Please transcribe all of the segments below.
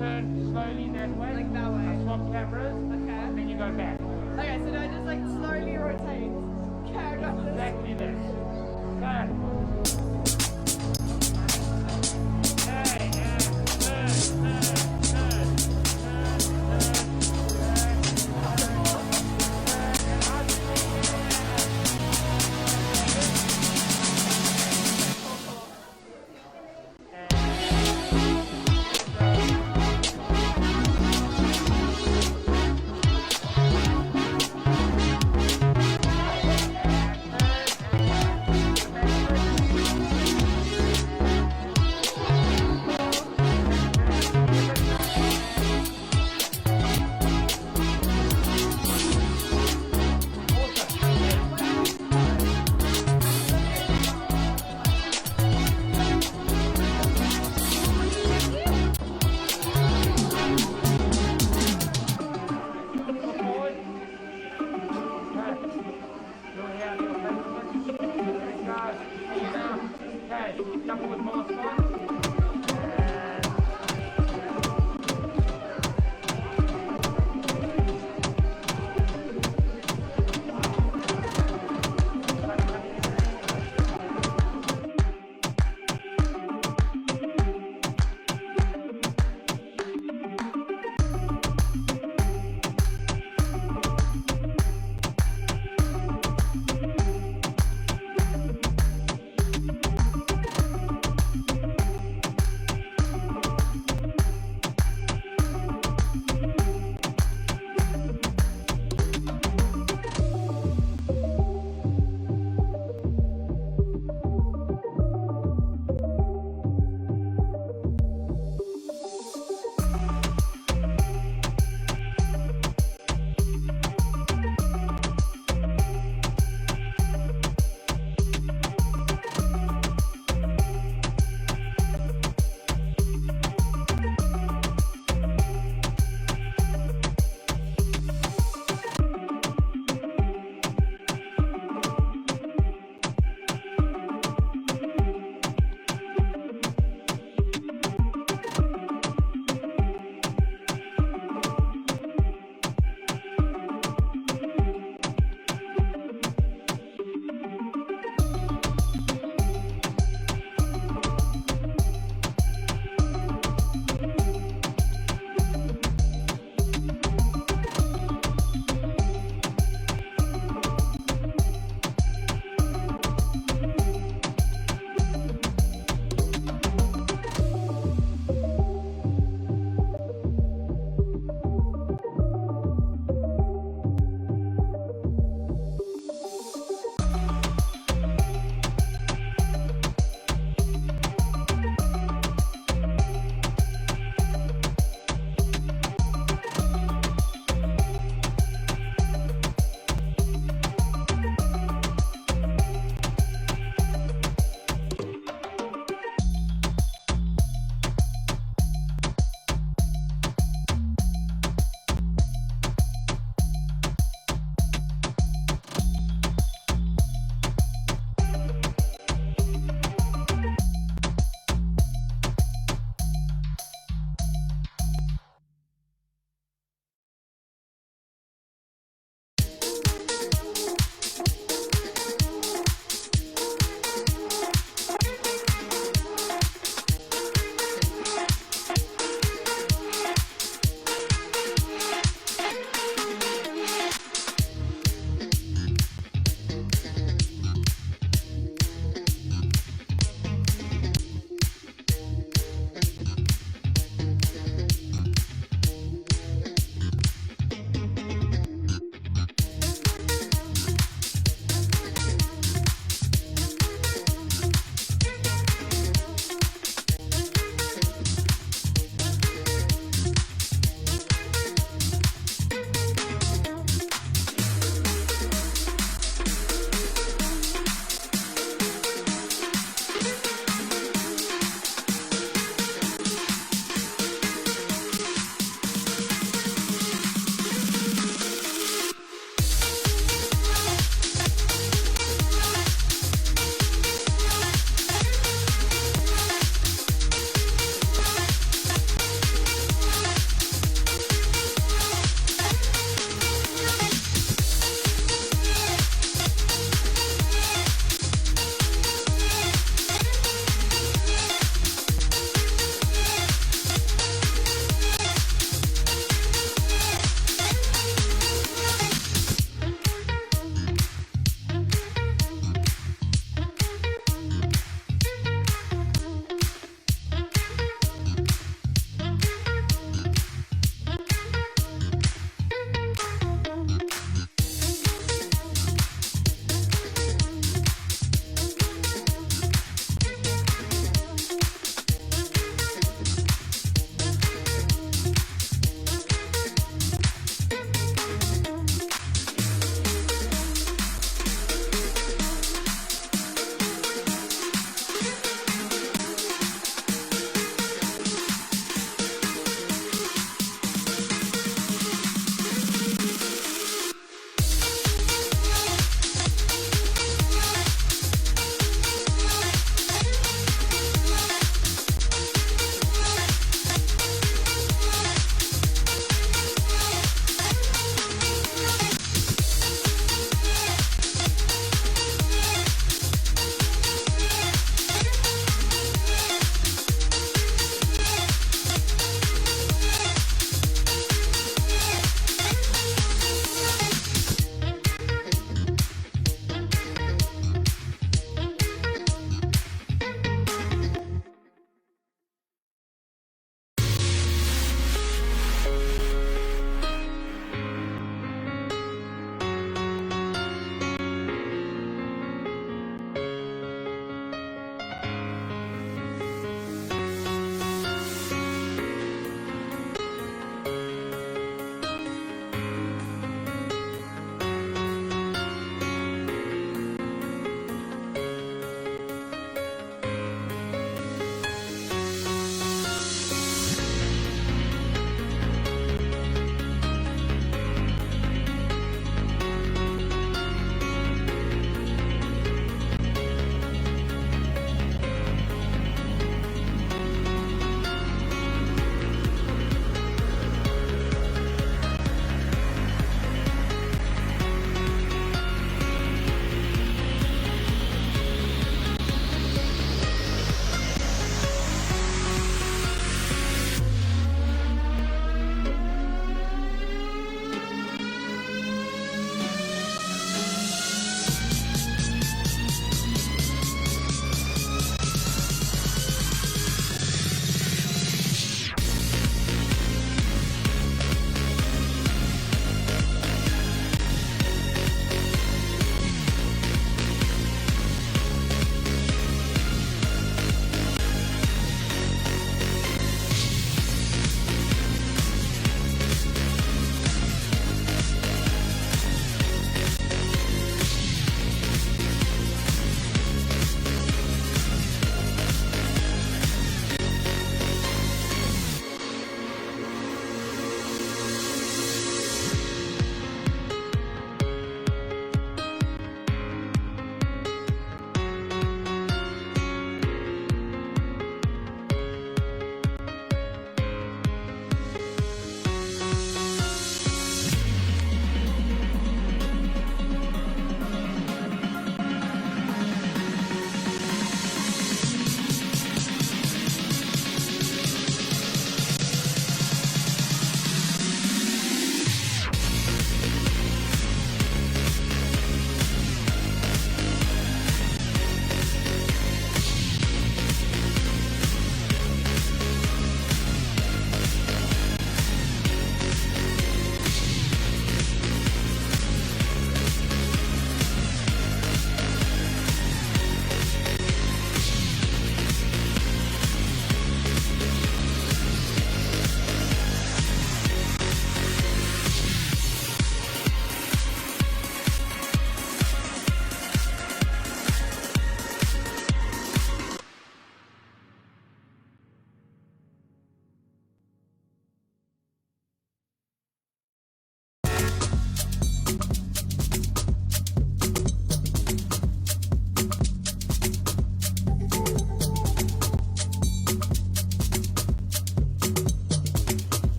turn slowly that way. Like that way. I'll swap cameras. Okay. Then you go back. Okay, so do I just like slowly rotate? Okay, I got this. Exactly this. Cut.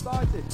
started.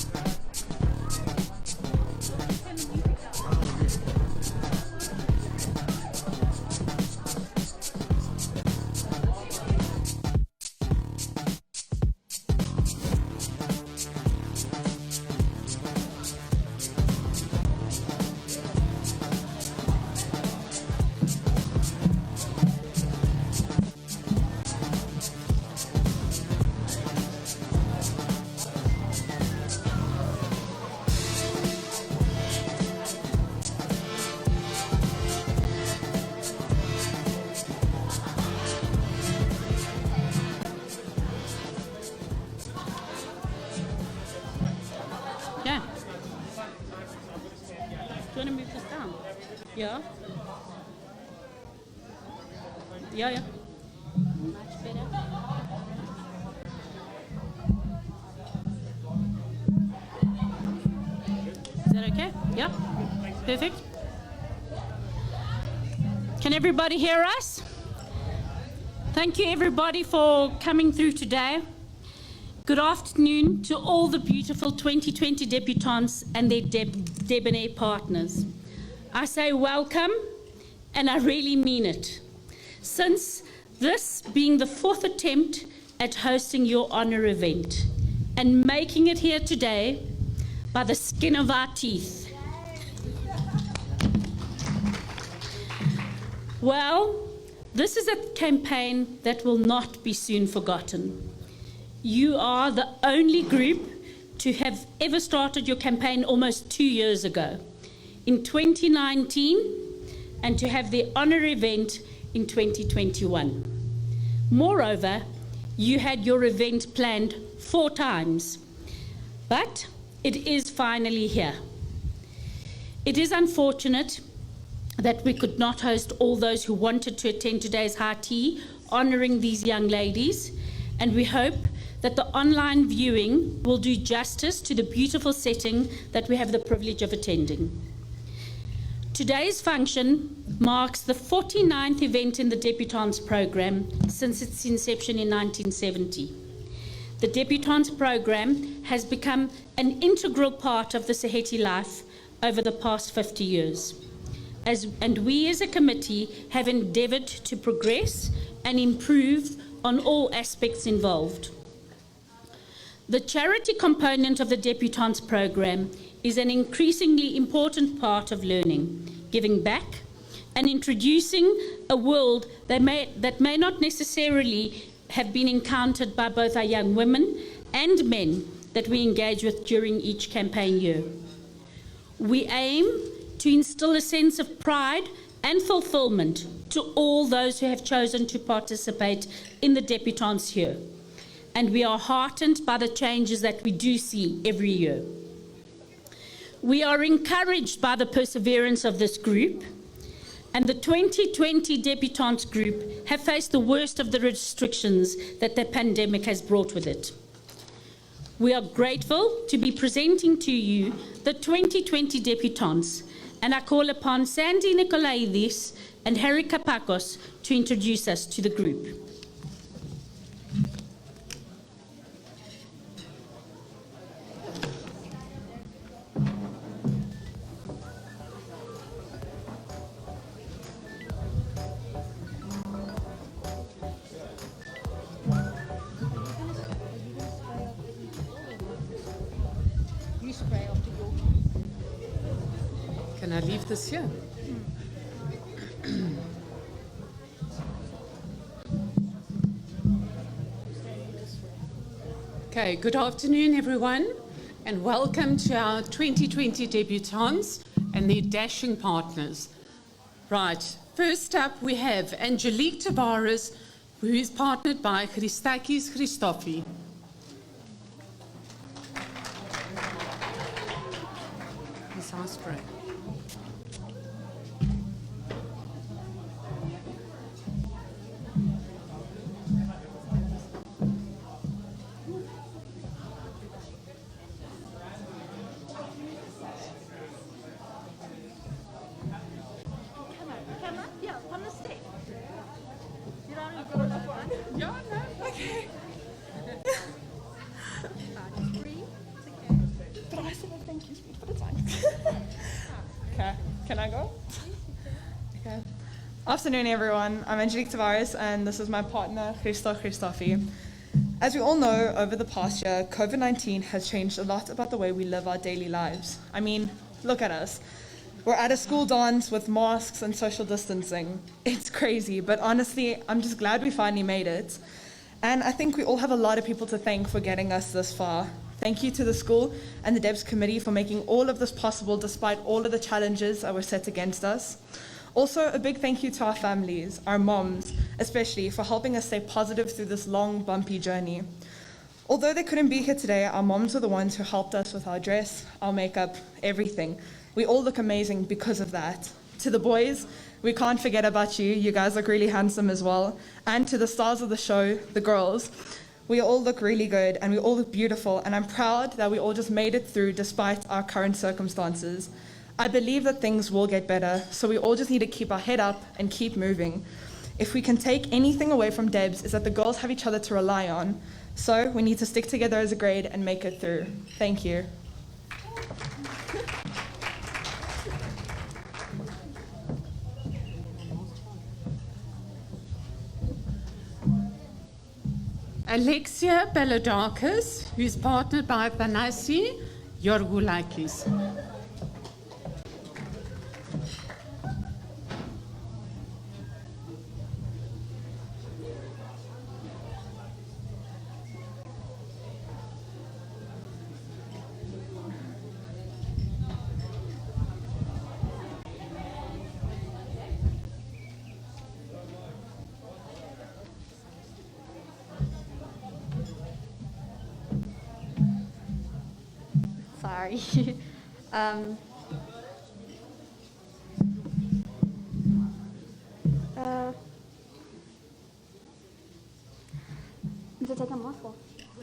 Yeah. Yeah. Much better. Is that okay? Yeah. Perfect. Can everybody hear us? Thank you everybody for coming through today. Good afternoon to all the beautiful 2020 debutantes and their debonair partners. I say welcome, and I really mean it, since this being the 4th attempt at hosting your honour event and making it here today by the skin of our teeth. Well, this is a campaign that will not be soon forgotten. You are the only group to have ever started your campaign almost 2 years ago, in 2019, and to have the honour event in 2021. Moreover, you had your event planned 4 times, but it is finally here. It is unfortunate that we could not host all those who wanted to attend today's high tea honouring these young ladies, and we hope that the online viewing will do justice to the beautiful setting that we have the privilege of attending. Today's function marks the 49th event in the Debutantes program since its inception in 1970. The Debutantes program has become an integral part of the SAHETI life over the past 50 years. And we as a committee have endeavoured to progress and improve on all aspects involved. The charity component of the Debutantes program is an increasingly important part of learning, giving back, and introducing a world that may not necessarily have been encountered by both our young women and men that we engage with during each campaign year. We aim to instill a sense of pride and fulfillment to all those who have chosen to participate in the Debutantes year, and we are heartened by the changes that we do see every year. We are encouraged by the perseverance of this group, and the 2020 Debutantes group have faced the worst of the restrictions that the pandemic has brought with it. We are grateful to be presenting to you the 2020 Debutantes, and I call upon Sandy Nikolaidis and Harry Kapakos to introduce us to the group. Can I leave this here? Okay, good afternoon everyone, and welcome to our 2020 debutantes and their dashing partners. Right, first up we have Angelique Tavares, who is partnered by Christakis Christofi. Miss Osprey. Can I go? Okay. Afternoon, everyone. I'm Angelique Tavares, and this is my partner, Christofi. As we all know, over the past year, COVID-19 has changed a lot about the way we live our daily lives. I mean, look at us. We're at a school dance with masks and social distancing. It's crazy, but honestly, I'm just glad we finally made it. And I think we all have a lot of people to thank for getting us this far. Thank you to the school and the DEBS committee for making all of this possible despite all of the challenges that were set against us. Also, a big thank you to our families, our moms, especially, for helping us stay positive through this long, bumpy journey. Although they couldn't be here today, our moms were the ones who helped us with our dress, our makeup, everything. We all look amazing because of that. To the boys, we can't forget about you. You guys look really handsome as well. And to the stars of the show, the girls, we all look really good and we all look beautiful, and I'm proud that we all just made it through despite our current circumstances. I believe that things will get better, so we all just need to keep our head up and keep moving. If we can take anything away from DEBS, is that the girls have each other to rely on. So we need to stick together as a grade and make it through. Thank you. Alexia Baladakis, who is partnered by Nassia Hagios. Sorry.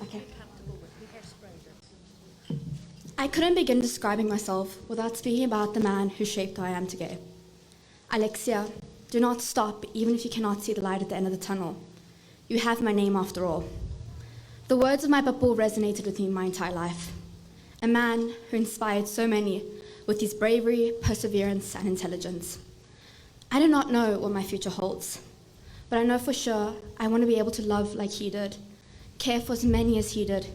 Okay. I couldn't begin describing myself without speaking about the man who shaped who I am today. Alexia, do not stop even if you cannot see the light at the end of the tunnel. You have my name after all. The words of my papu resonated with me my entire life. A man who inspired so many with his bravery, perseverance, and intelligence. I do not know what my future holds, but I know for sure I want to be able to love like he did, care for as many as he did,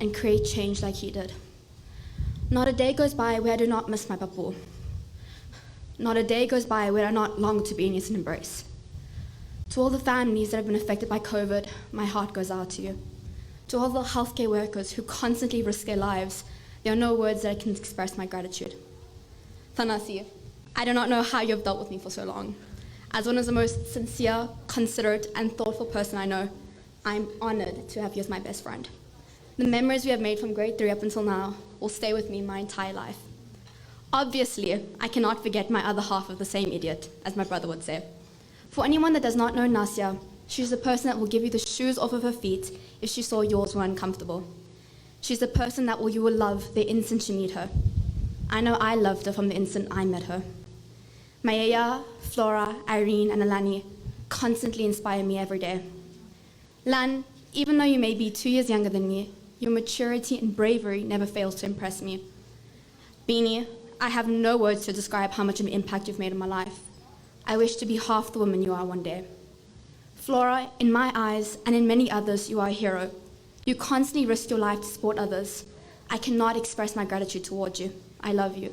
and create change like he did. Not a day goes by where I do not miss my papu. Not a day goes by where I not long to be in his embrace. To all the families that have been affected by COVID, my heart goes out to you. To all the healthcare workers who constantly risk their lives, there are no words that I can express my gratitude. Thanasi, I do not know how you have dealt with me for so long. As one of the most sincere, considerate, and thoughtful person I know, I'm honored to have you as my best friend. The memories we have made from grade 3 up until now will stay with me my entire life. Obviously, I cannot forget my other half of the same idiot, as my brother would say. For anyone that does not know Nassia, she's the person that will give you the shoes off of her feet if she saw yours were uncomfortable. She's the person that you will love the instant you meet her. I know I loved her from the instant I met her. Maya, Flora, Irene, and Alani constantly inspire me every day. Lan, even though you may be 2 years younger than me, your maturity and bravery never fails to impress me. Beanie, I have no words to describe how much of an impact you've made in my life. I wish to be half the woman you are one day. Flora, in my eyes and in many others, you are a hero. You constantly risk your life to support others. I cannot express my gratitude towards you. I love you.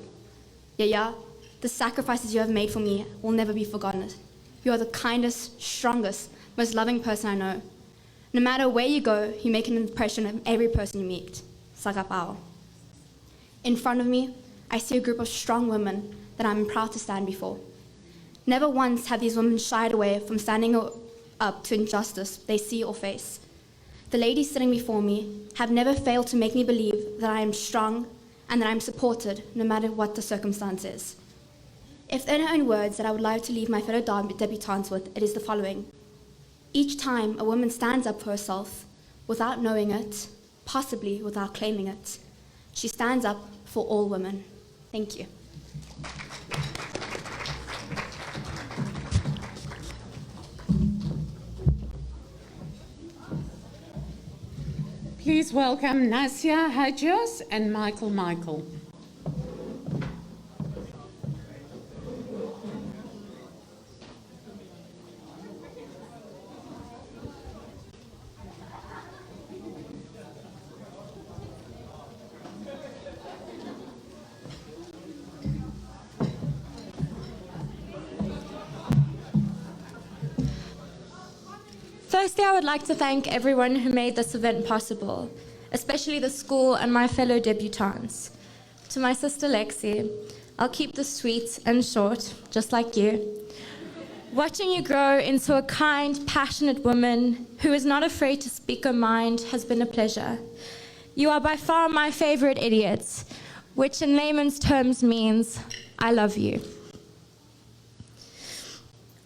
Yaya, the sacrifices you have made for me will never be forgotten. You are the kindest, strongest, most loving person I know. No matter where you go, you make an impression on every person you meet. Sagapao. In front of me, I see a group of strong women that I'm proud to stand before. Never once have these women shied away from standing up to injustice they see or face. The ladies sitting before me have never failed to make me believe that I am strong and that I am supported no matter what the circumstance is. If there are any words that I would like to leave my fellow debutantes with, it is the following. Each time a woman stands up for herself, without knowing it, possibly without claiming it, she stands up for all women. Thank you. Please welcome Nassia Hagios and Michael. Firstly, I would like to thank everyone who made this event possible, especially the school and my fellow debutantes. To my sister Lexi, I'll keep this sweet and short, just like you. Watching you grow into a kind, passionate woman who is not afraid to speak her mind has been a pleasure. You are by far my favorite idiot, which in layman's terms means I love you.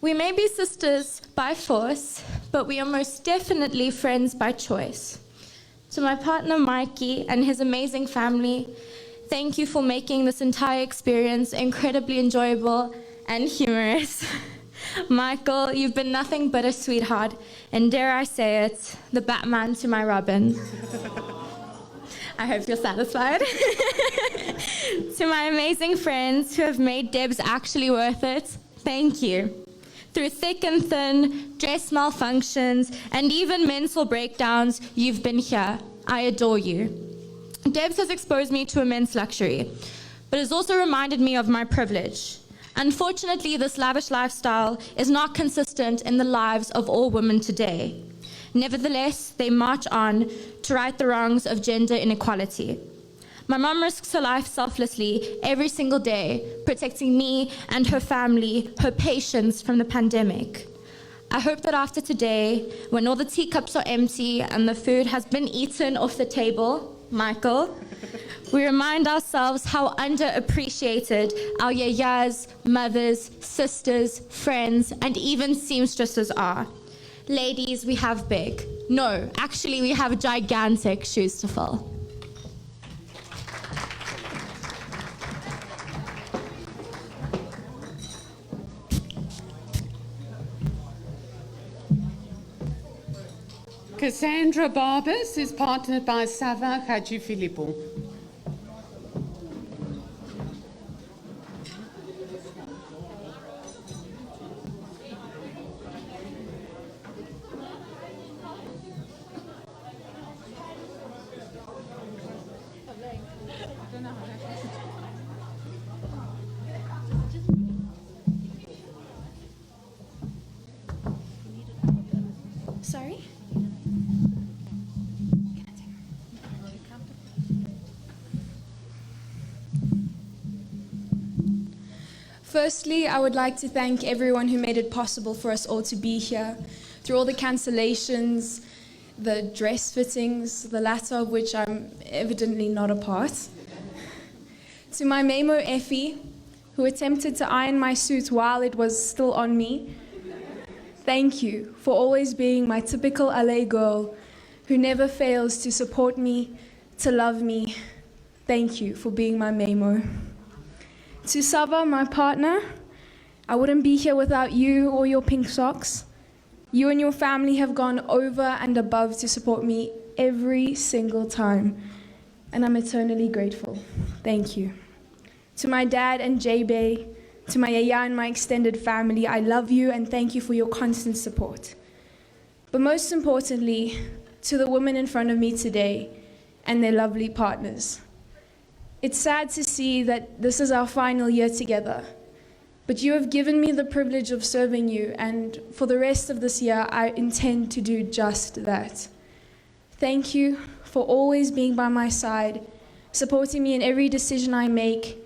We may be sisters by force, but we are most definitely friends by choice. To my partner Mikey and his amazing family, thank you for making this entire experience incredibly enjoyable and humorous. Michael, you've been nothing but a sweetheart, and dare I say it, the Batman to my Robin. I hope you're satisfied. To my amazing friends who have made Debs actually worth it, thank you. Through thick and thin, dress malfunctions, and even mental breakdowns, you've been here. I adore you. Debs has exposed me to immense luxury, but has also reminded me of my privilege. Unfortunately, this lavish lifestyle is not consistent in the lives of all women today. Nevertheless, they march on to right the wrongs of gender inequality. My mom risks her life selflessly every single day, protecting me and her family, her patients from the pandemic. I hope that after today, when all the teacups are empty and the food has been eaten off the table, Michael, we remind ourselves how underappreciated our yayas, mothers, sisters, friends, and even seamstresses are. Ladies, we have big. No, actually, we have gigantic shoes to fill. Cassandra Barbis is partnered by Sava Hadjifilipo. Sorry? Firstly, I would like to thank everyone who made it possible for us all to be here. Through all the cancellations, the dress fittings, the latter of which I'm evidently not a part. To my Memo Effie, who attempted to iron my suit while it was still on me, thank you for always being my typical LA girl who never fails to support me, to love me. Thank you for being my Memo. To Sava, my partner, I wouldn't be here without you or your pink socks. You and your family have gone over and above to support me every single time, and I'm eternally grateful. Thank you. To my dad and J-Bay, to my yaya and my extended family, I love you and thank you for your constant support. But most importantly, to the women in front of me today and their lovely partners. It's sad to see that this is our final year together, but you have given me the privilege of serving you, and for the rest of this year, I intend to do just that. Thank you for always being by my side, supporting me in every decision I make,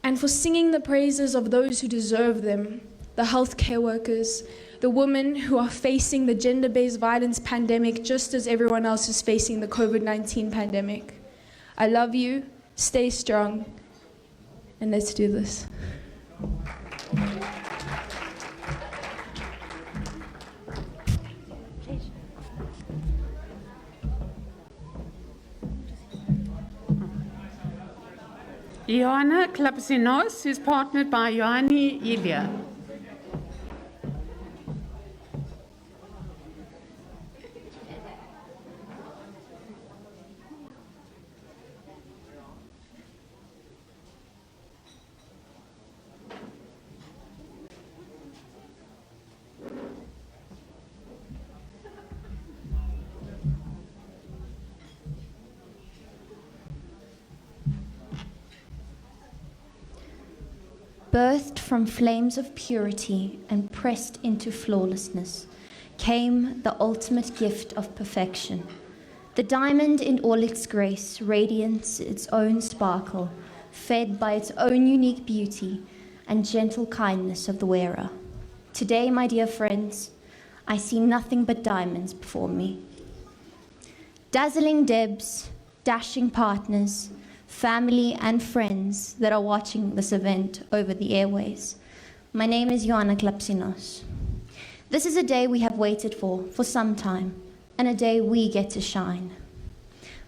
and for singing the praises of those who deserve them, the healthcare workers, the women who are facing the gender-based violence pandemic just as everyone else is facing the COVID-19 pandemic. I love you. Stay strong, and let's do this. Ioanna Klapsinos is partnered by Ioanni Ilia. Birthed from flames of purity and pressed into flawlessness, came the ultimate gift of perfection. The diamond in all its grace radiates its own sparkle, fed by its own unique beauty and gentle kindness of the wearer. Today, my dear friends, I see nothing but diamonds before me. Dazzling Debs, dashing partners, family and friends that are watching this event over the airways. My name is Ioanna Klapsinos. This is a day we have waited for some time, and a day we get to shine.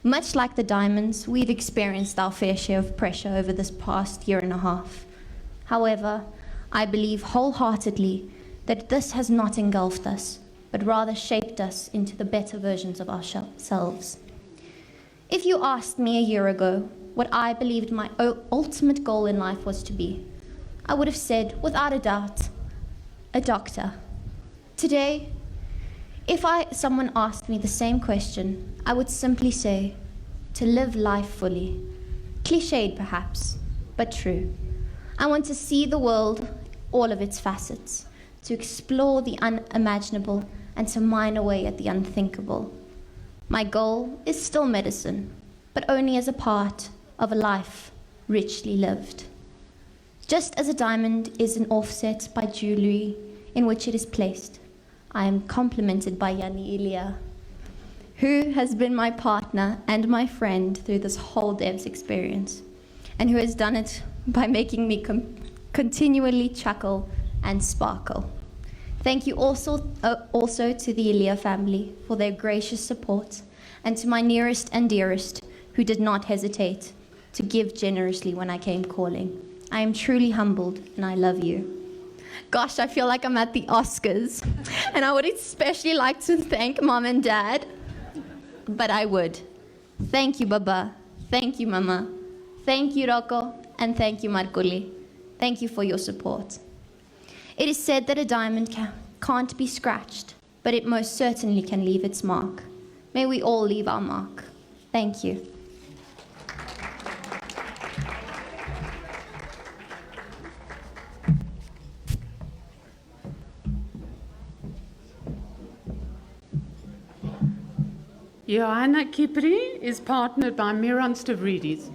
Much like the diamonds, we've experienced our fair share of pressure over this past year and a half. However, I believe wholeheartedly that this has not engulfed us, but rather shaped us into the better versions of ourselves. If you asked me a year ago what I believed my ultimate goal in life was to be, I would have said, without a doubt, a doctor. Today, if someone asked me the same question, I would simply say, to live life fully. Cliched perhaps, but true. I want to see the world, all of its facets, to explore the unimaginable and to mine away at the unthinkable. My goal is still medicine, but only as a part of a life richly lived. Just as a diamond is an offset by jewelry in which it is placed, I am complimented by Yanni Ilya, who has been my partner and my friend through this whole Debs experience, and who has done it by making me continually chuckle and sparkle. Thank you also to the Ilya family for their gracious support, and to my nearest and dearest who did not hesitate to give generously when I came calling. I am truly humbled, and I love you. Gosh, I feel like I'm at the Oscars, and I would especially like to thank Mom and Dad, but I would. Thank you, Baba. Thank you, Mama. Thank you, Rocco, and thank you, Markuli. Thank you for your support. It is said that a diamond can't be scratched, but it most certainly can leave its mark. May we all leave our mark. Thank you. Ioanna Kypri is partnered by Miran Stavridis.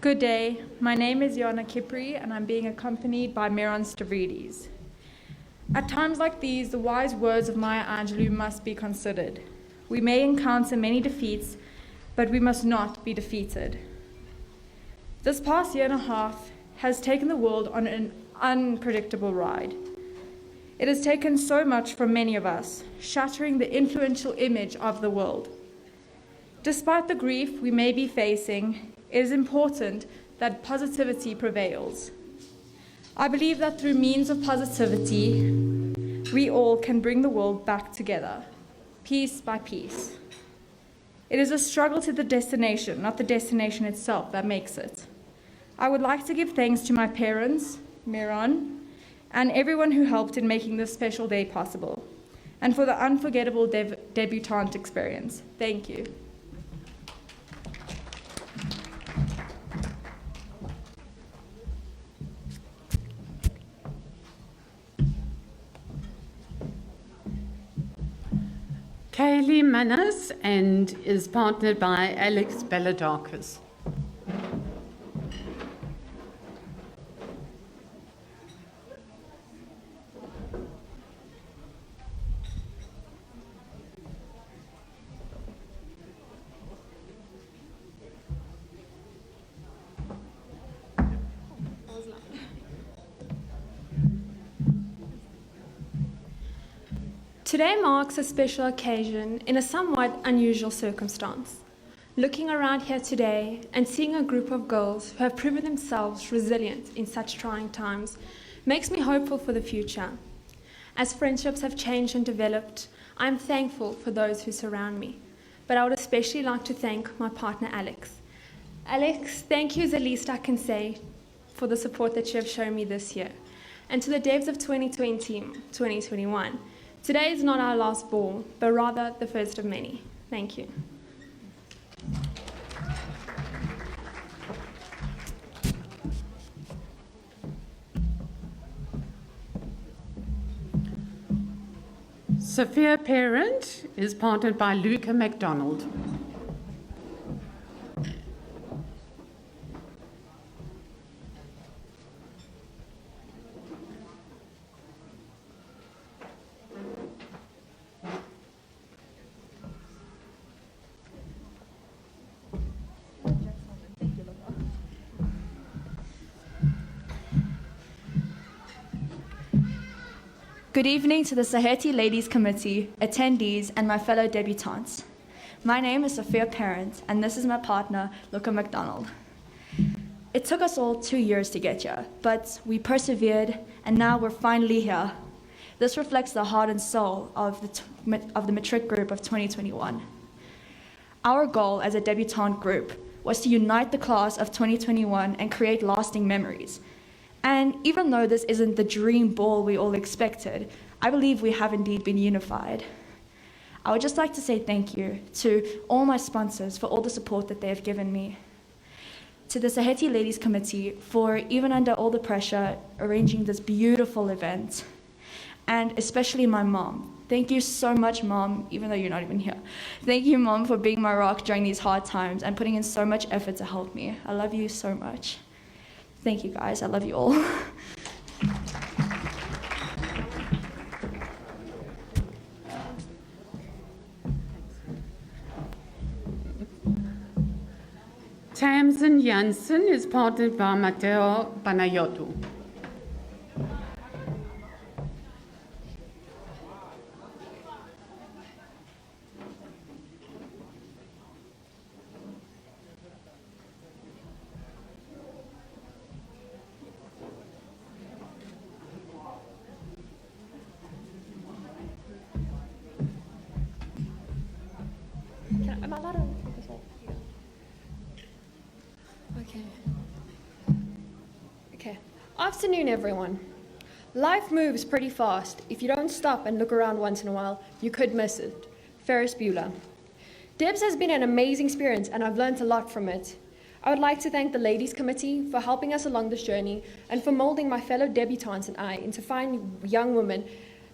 Good day, my name is Ioanna Kypri and I'm being accompanied by Miran Stavridis. At times like these, the wise words of Maya Angelou must be considered. We may encounter many defeats, but we must not be defeated. This past year and a half has taken the world on an unpredictable ride. It has taken so much from many of us, shattering the influential image of the world. Despite the grief we may be facing, it is important that positivity prevails. I believe that through means of positivity, we all can bring the world back together, piece by piece. It is a struggle to the destination, not the destination itself, that makes it. I would like to give thanks to my parents, Miran, and everyone who helped in making this special day possible, and for the unforgettable debutante experience. Thank you. Kaylee Manas and is partnered by Alexia Baladakis. Today marks a special occasion in a somewhat unusual circumstance. Looking around here today and seeing a group of girls who have proven themselves resilient in such trying times makes me hopeful for the future. As friendships have changed and developed, I'm thankful for those who surround me, but I would especially like to thank my partner, Alex. Alex, thank you is the least I can say for the support that you have shown me this year. And to the devs of 2020, 2021, today is not our last ball, but rather the first of many. Thank you. Sophia Parent is partnered by Luca MacDonald. Good evening to the SAHETI Ladies Committee, attendees, and my fellow debutantes. My name is Sophia Parent, and this is my partner, Luca MacDonald. It took us all 2 years to get here, but we persevered, and now we're finally here. This reflects the heart and soul of the matric group of 2021. Our goal as a debutante group was to unite the class of 2021 and create lasting memories. And even though this isn't the dream ball we all expected, I believe we have indeed been unified. I would just like to say thank you to all my sponsors for all the support that they have given me. To the SAHETI Ladies Committee for, even under all the pressure, arranging this beautiful event. And especially my mom. Thank you so much, Mom, even though you're not even here. Thank you, Mom, for being my rock during these hard times and putting in so much effort to help me. I love you so much. Thank you, guys. I love you all. Tamzen Jansen is partnered by Matteo Panayotou. Am I allowed to put this up? Okay. Afternoon, everyone. Life moves pretty fast. If you don't stop and look around once in a while, you could miss it. Ferris Bueller. Debs has been an amazing experience, and I've learned a lot from it. I would like to thank the Ladies Committee for helping us along this journey and for molding my fellow debutantes and I into fine young women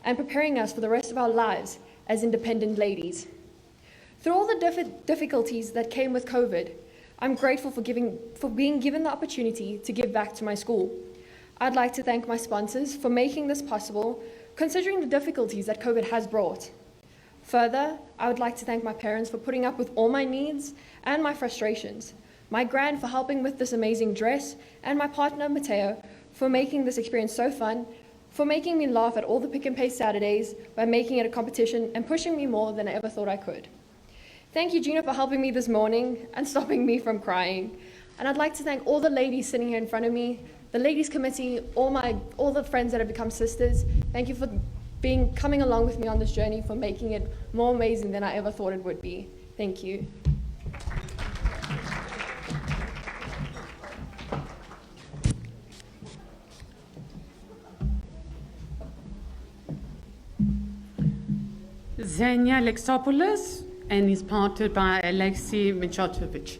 and preparing us for the rest of our lives as independent ladies. Through all the difficulties that came with COVID, I'm grateful for being given the opportunity to give back to my school. I'd like to thank my sponsors for making this possible, considering the difficulties that COVID has brought. Further, I would like to thank my parents for putting up with all my needs and my frustrations, my gran for helping with this amazing dress, and my partner, Matteo, for making this experience so fun, for making me laugh at all the pick and pay Saturdays by making it a competition and pushing me more than I ever thought I could. Thank you, Gina, for helping me this morning and stopping me from crying. And I'd like to thank all the ladies sitting here in front of me, the Ladies Committee, all the friends that have become sisters. Thank you for coming along with me on this journey, for making it more amazing than I ever thought it would be. Thank you. Zenia Alexopoulos and is partnered by Alexei Michotovich.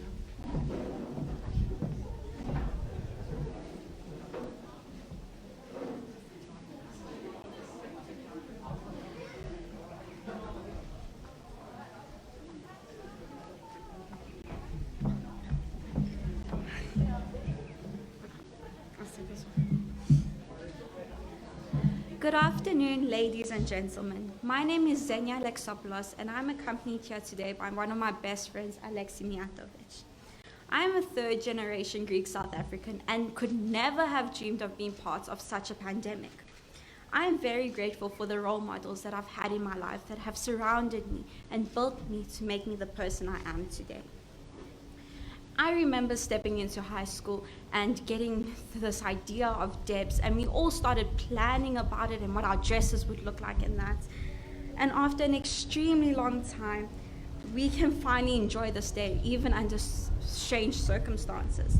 Good afternoon, ladies and gentlemen. My name is Zenia Alexopoulos, and I'm accompanied here today by one of my best friends, Alexia Baladakis. I'm a third-generation Greek South African and could never have dreamed of being part of such a pandemic. I am very grateful for the role models that I've had in my life that have surrounded me and built me to make me the person I am today. I remember stepping into high school and getting this idea of Debs, and we all started planning about it and what our dresses would look like and that. And after an extremely long time, we can finally enjoy this day, even under strange circumstances.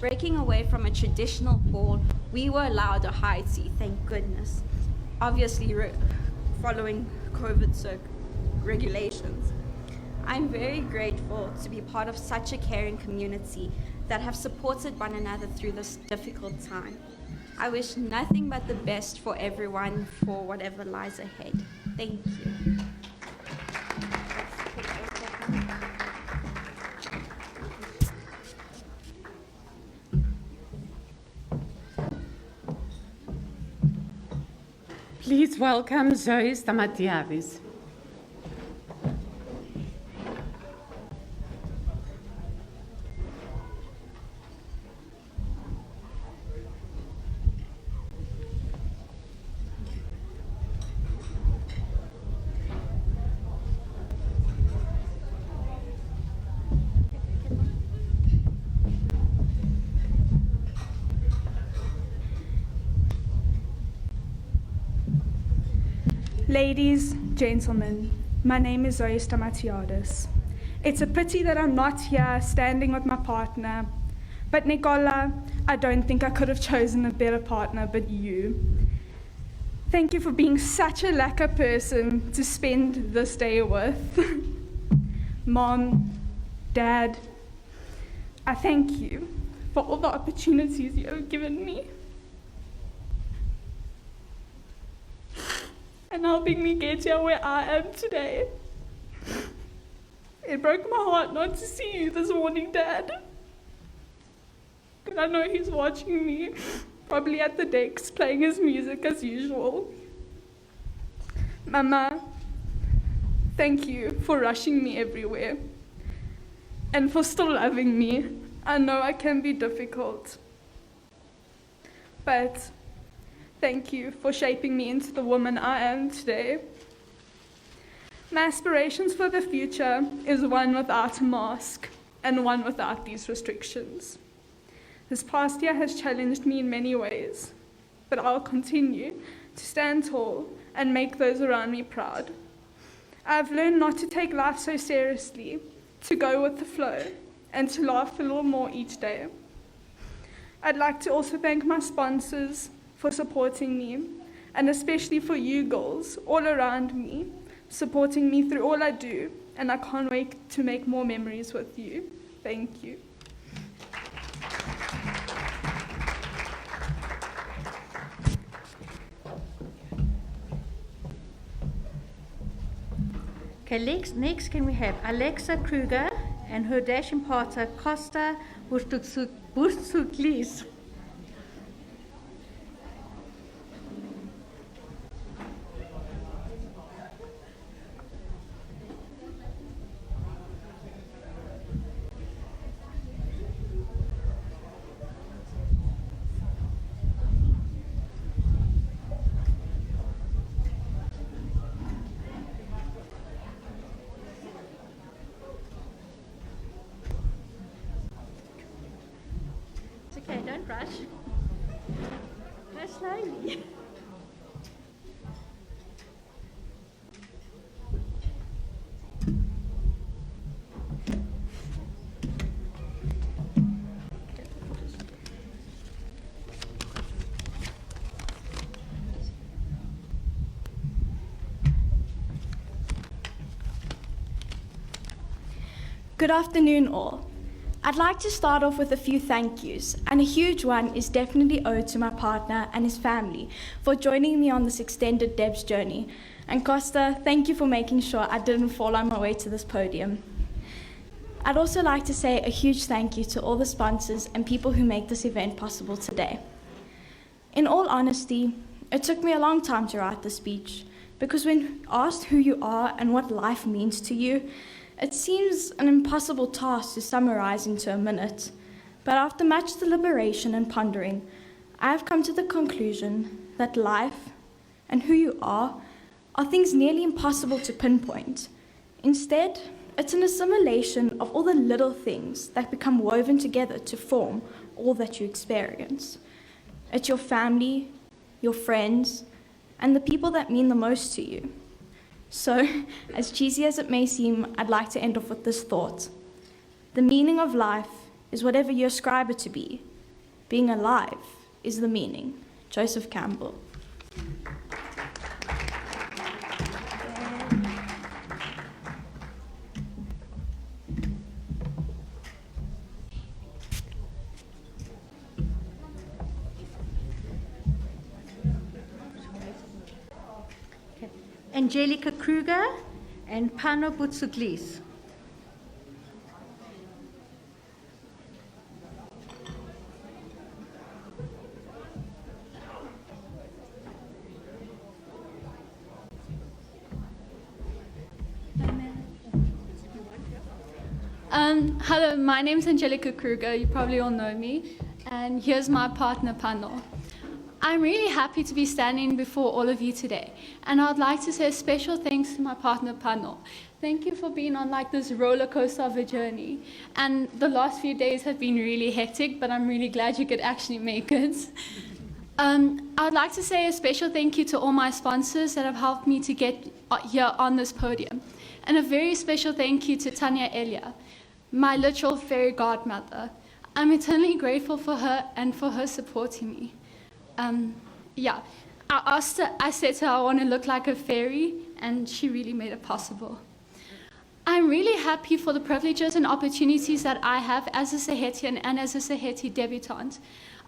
Breaking away from a traditional ball, we were allowed a high tea, thank goodness. Obviously, following COVID regulations. I'm very grateful to be part of such a caring community that have supported one another through this difficult time. I wish nothing but the best for everyone for whatever lies ahead. Thank you. Please welcome Zoe Stamatiadis. Ladies, gentlemen, my name is Zoe Stamatiadis. It's a pity that I'm not here standing with my partner, but Nicola, I don't think I could have chosen a better partner but you. Thank you for being such a lekker person to spend this day with. Mom, Dad, I thank you for all the opportunities you have given me. And helping me get here where I am today. It broke my heart not to see you this morning, Dad. Because I know he's watching me, probably at the decks, playing his music as usual. Mama, thank you for rushing me everywhere. And for still loving me. I know I can be difficult. But thank you for shaping me into the woman I am today. My aspirations for the future is one without a mask and one without these restrictions. This past year has challenged me in many ways, but I'll continue to stand tall and make those around me proud. I've learned not to take life so seriously, to go with the flow, and to laugh a little more each day. I'd like to also thank my sponsors for supporting me, and especially for you girls all around me, supporting me through all I do, and I can't wait to make more memories with you. Thank you. Okay, next can we have Aleksa Kruger and her dashing partner Costa Burtsuklis. Okay, don't rush. Go slowly. Good afternoon, all. I'd like to start off with a few thank yous, and a huge one is definitely owed to my partner and his family for joining me on this extended Deb's journey. And Costa, thank you for making sure I didn't fall on my way to this podium. I'd also like to say a huge thank you to all the sponsors and people who make this event possible today. In all honesty, it took me a long time to write this speech, because when asked who you are and what life means to you, it seems an impossible task to summarize into a minute, but after much deliberation and pondering, I have come to the conclusion that life and who you are things nearly impossible to pinpoint. Instead, it's an assimilation of all the little things that become woven together to form all that you experience. It's your family, your friends, and the people that mean the most to you. So, as cheesy as it may seem, I'd like to end off with this thought. The meaning of life is whatever you ascribe it to be. Being alive is the meaning. Joseph Campbell. Angelica Kruger and Pano Butsouglis. Hello, my name is Angelica Kruger. You probably all know me. And here's my partner, Pano. I'm really happy to be standing before all of you today. And I'd like to say a special thanks to my partner, Pano. Thank you for being on like this roller coaster of a journey. And the last few days have been really hectic, but I'm really glad you could actually make it. I'd like to say a special thank you to all my sponsors that have helped me to get here on this podium. And a very special thank you to Tanya Elia, my literal fairy godmother. I'm eternally grateful for her and for her supporting me. I said to her I want to look like a fairy, and she really made it possible. I'm really happy for the privileges and opportunities that I have as a Sahetian and as a Saheti debutante.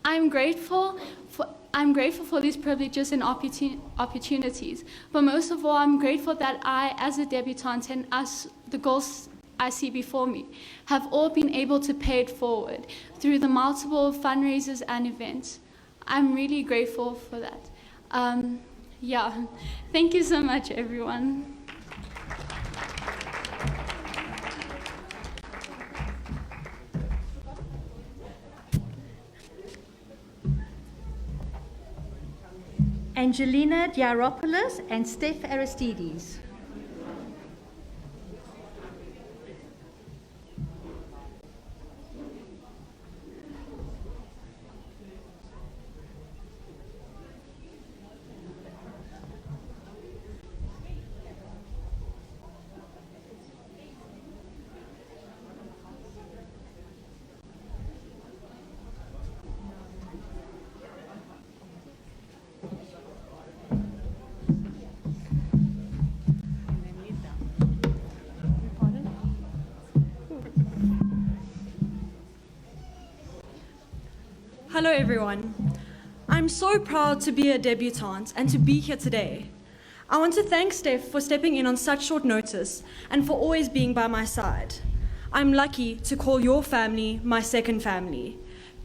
I'm grateful for these privileges and opportunities, but most of all, I'm grateful that I, as a debutante, and as the goals I see before me, have all been able to pay it forward through the multiple fundraisers and events. I'm really grateful for that. Thank you so much, everyone. Angelena Dairopoulos and Steph Aristides. Hello everyone. I'm so proud to be a debutante and to be here today. I want to thank Steph for stepping in on such short notice and for always being by my side. I'm lucky to call your family my second family.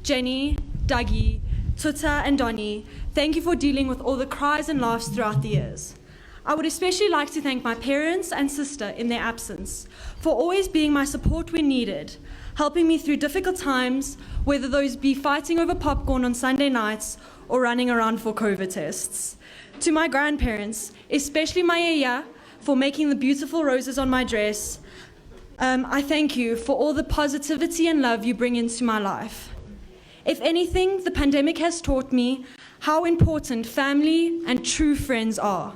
Jenny, Dougie, Tuta and Donnie, thank you for dealing with all the cries and laughs throughout the years. I would especially like to thank my parents and sister in their absence for always being my support when needed, helping me through difficult times, whether those be fighting over popcorn on Sunday nights or running around for COVID tests. To my grandparents, especially my yaya, for making the beautiful roses on my dress, I thank you for all the positivity and love you bring into my life. If anything, the pandemic has taught me how important family and true friends are.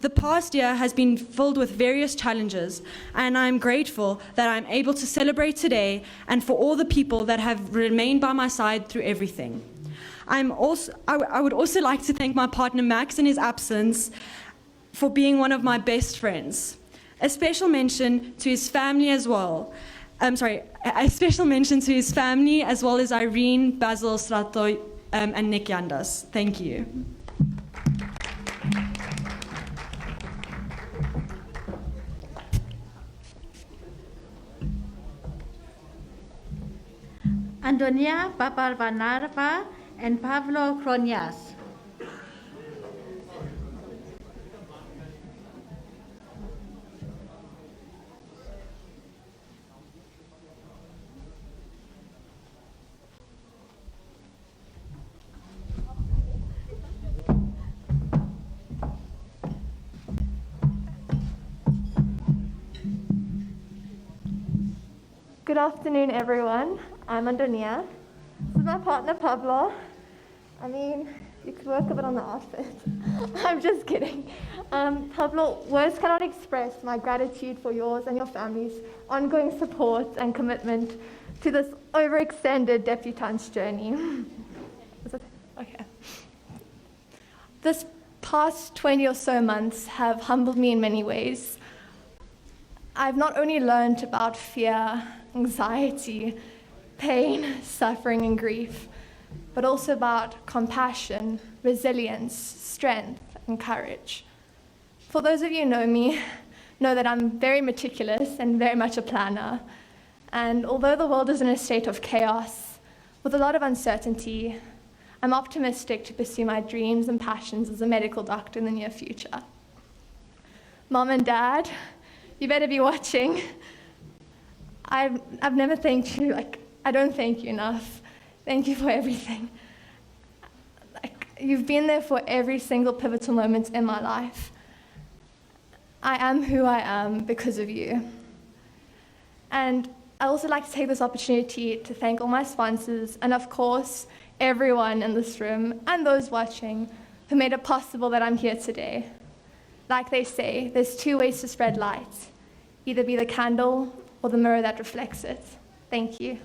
The past year has been filled with various challenges, and I'm grateful that I'm able to celebrate today and for all the people that have remained by my side through everything. I would also like to thank my partner Max in his absence for being one of my best friends. A special mention to his family as well. A special mention to his family as well as Irene, Basil, Strato, and Nick Yandas. Thank you. Andonia Papavarnavas and Pavlo Kronias. Good afternoon, everyone. I'm Andonia. This is my partner, Pablo. You could work a bit on the outfit. I'm just kidding. Pablo, words cannot express my gratitude for yours and your family's ongoing support and commitment to this overextended debutante's journey. Is it? Okay. This past 20 or so months have humbled me in many ways. I've not only learned about fear, anxiety, pain, suffering, and grief, but also about compassion, resilience, strength, and courage. For those of you who know me, know that I'm very meticulous and very much a planner. And although the world is in a state of chaos, with a lot of uncertainty, I'm optimistic to pursue my dreams and passions as a medical doctor in the near future. Mom and Dad, you better be watching. I've never thanked you, I don't thank you enough. Thank you for everything. You've been there for every single pivotal moment in my life. I am who I am because of you. And I'd also like to take this opportunity to thank all my sponsors and, of course, everyone in this room and those watching who made it possible that I'm here today. Like they say, there's two ways to spread light. Either be the candle or the mirror that reflects it. Thank you.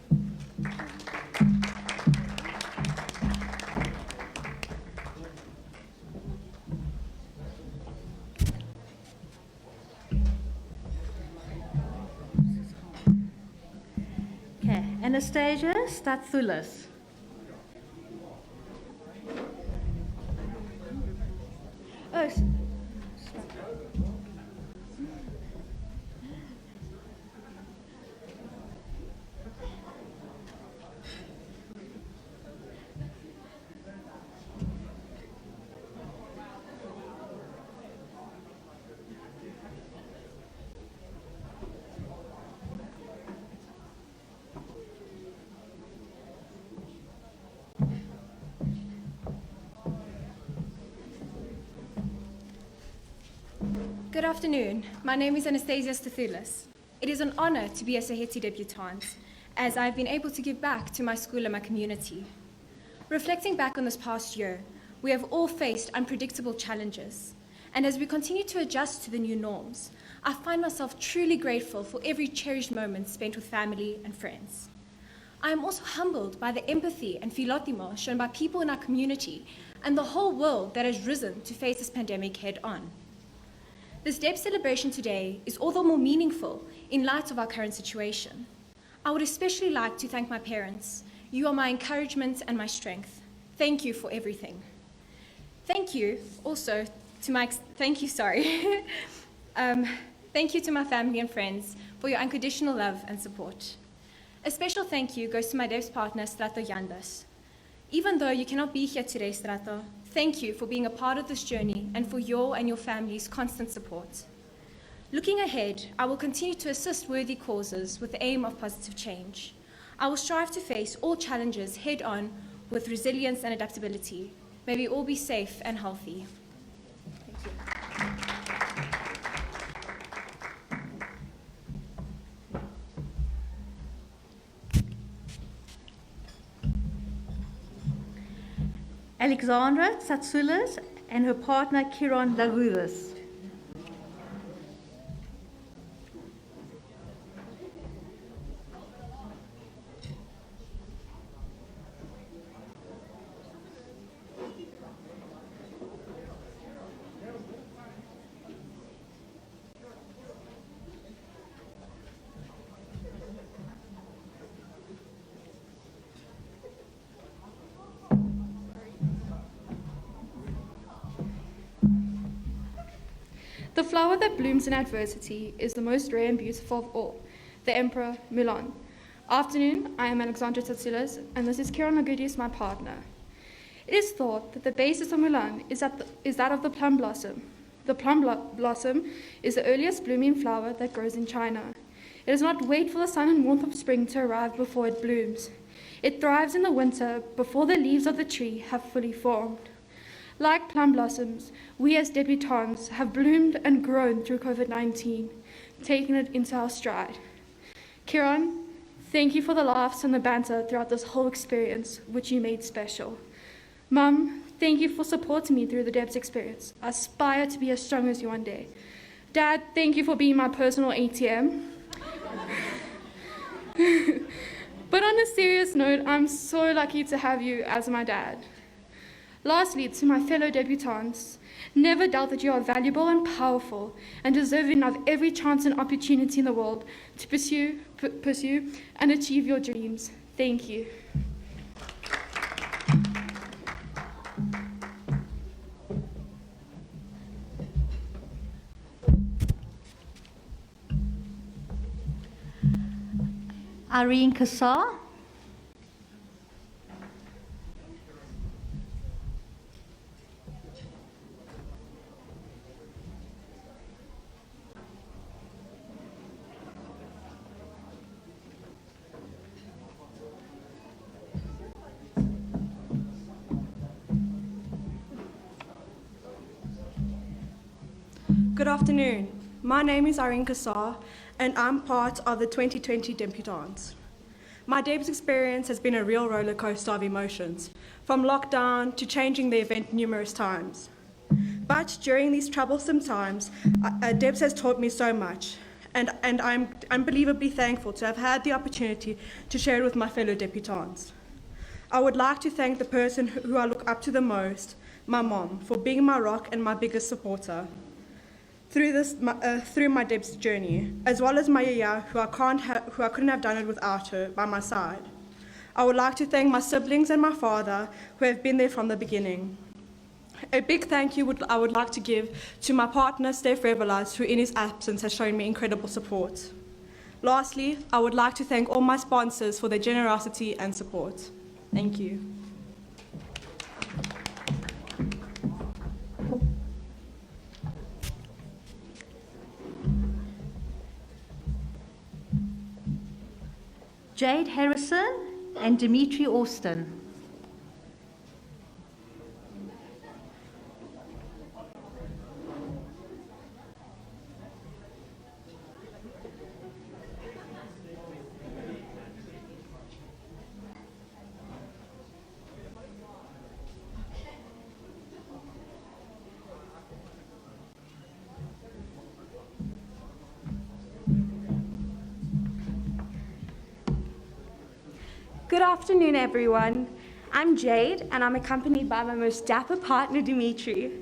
Okay, Anastasia Stathoulis. Oh, Good afternoon. My name is Anastasia Stathoulis. It is an honor to be a SAHETI Debutante, as I've been able to give back to my school and my community. Reflecting back on this past year, we have all faced unpredictable challenges, and as we continue to adjust to the new norms, I find myself truly grateful for every cherished moment spent with family and friends. I am also humbled by the empathy and philotimo shown by people in our community and the whole world that has risen to face this pandemic head-on. This Deb celebration today is all the more meaningful in light of our current situation. I would especially like to thank my parents. You are my encouragement and my strength. Thank you for everything. Thank you also to my, thank you to my family and friends for your unconditional love and support. A special thank you goes to my Deb's partner, Strato Yandas. Even though you cannot be here today, Strato, thank you for being a part of this journey and for your and your family's constant support. Looking ahead, I will continue to assist worthy causes with the aim of positive change. I will strive to face all challenges head-on with resilience and adaptability. May we all be safe and healthy. Thank you. Alexandra Tsatsoulis and her partner Kiran Lagulis. The flower that blooms in adversity is the most rare and beautiful of all, the Emperor Mulan. Afternoon, I am Alexandra Tsatsoulis, and this is Kiran Lagulis, my partner. It is thought that the basis of Mulan is that of the plum blossom. The plum blossom is the earliest blooming flower that grows in China. It does not wait for the sun and warmth of spring to arrive before it blooms. It thrives in the winter before the leaves of the tree have fully formed. Like plum blossoms, we as debutantes have bloomed and grown through COVID-19, taking it into our stride. Kiran, thank you for the laughs and the banter throughout this whole experience, which you made special. Mum, thank you for supporting me through the Debs experience. I aspire to be as strong as you one day. Dad, thank you for being my personal ATM. But on a serious note, I'm so lucky to have you as my dad. Lastly, to my fellow debutantes, never doubt that you are valuable and powerful and deserving of every chance and opportunity in the world to pursue and achieve your dreams. Thank you. Irene Cassar. Good afternoon. My name is Irene Cassar, and I'm part of the 2020 Debutantes. My Debs experience has been a real roller coaster of emotions, from lockdown to changing the event numerous times. But during these troublesome times, Debs has taught me so much, and I'm unbelievably thankful to have had the opportunity to share it with my fellow debutantes. I would like to thank the person who I look up to the most, my mom, for being my rock and my biggest supporter through my Debs journey, as well as my yaya, who I couldn't have done it without her by my side. I would like to thank my siblings and my father, who have been there from the beginning. A big thank you I would like to give to my partner, Steph Revelas, who in his absence has shown me incredible support. Lastly, I would like to thank all my sponsors for their generosity and support. Thank you. Jade Harrison and Dimitri Austin. Good afternoon, everyone. I'm Jade, and I'm accompanied by my most dapper partner, Dimitri.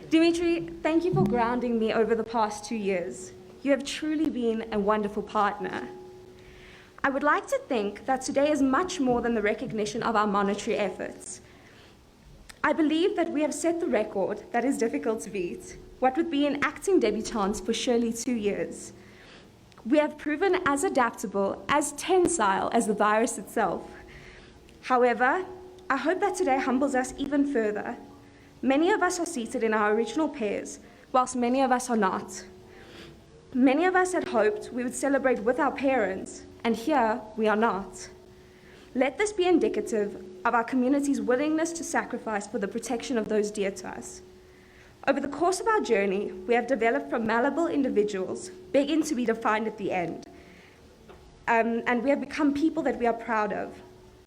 Dimitri, thank you for grounding me over the past 2 years. You have truly been a wonderful partner. I would like to think that today is much more than the recognition of our monetary efforts. I believe that we have set the record that is difficult to beat, what with being acting debutantes for surely 2 years. We have proven as adaptable, as tensile as the virus itself. However, I hope that today humbles us even further. Many of us are seated in our original pairs, whilst many of us are not. Many of us had hoped we would celebrate with our parents, and here we are not. Let this be indicative of our community's willingness to sacrifice for the protection of those dear to us. Over the course of our journey, we have developed from malleable individuals, begging to be defined at the end, and we have become people that we are proud of.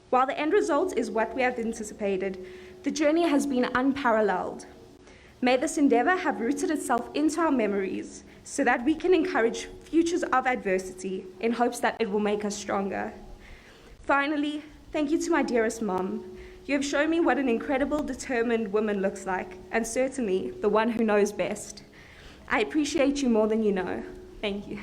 While the end result is what we have anticipated, the journey has been unparalleled. May this endeavor have rooted itself into our memories so that we can encourage futures of adversity in hopes that it will make us stronger. Finally, thank you to my dearest mom. You have shown me what an incredible, determined woman looks like, and certainly the one who knows best. I appreciate you more than you know. Thank you.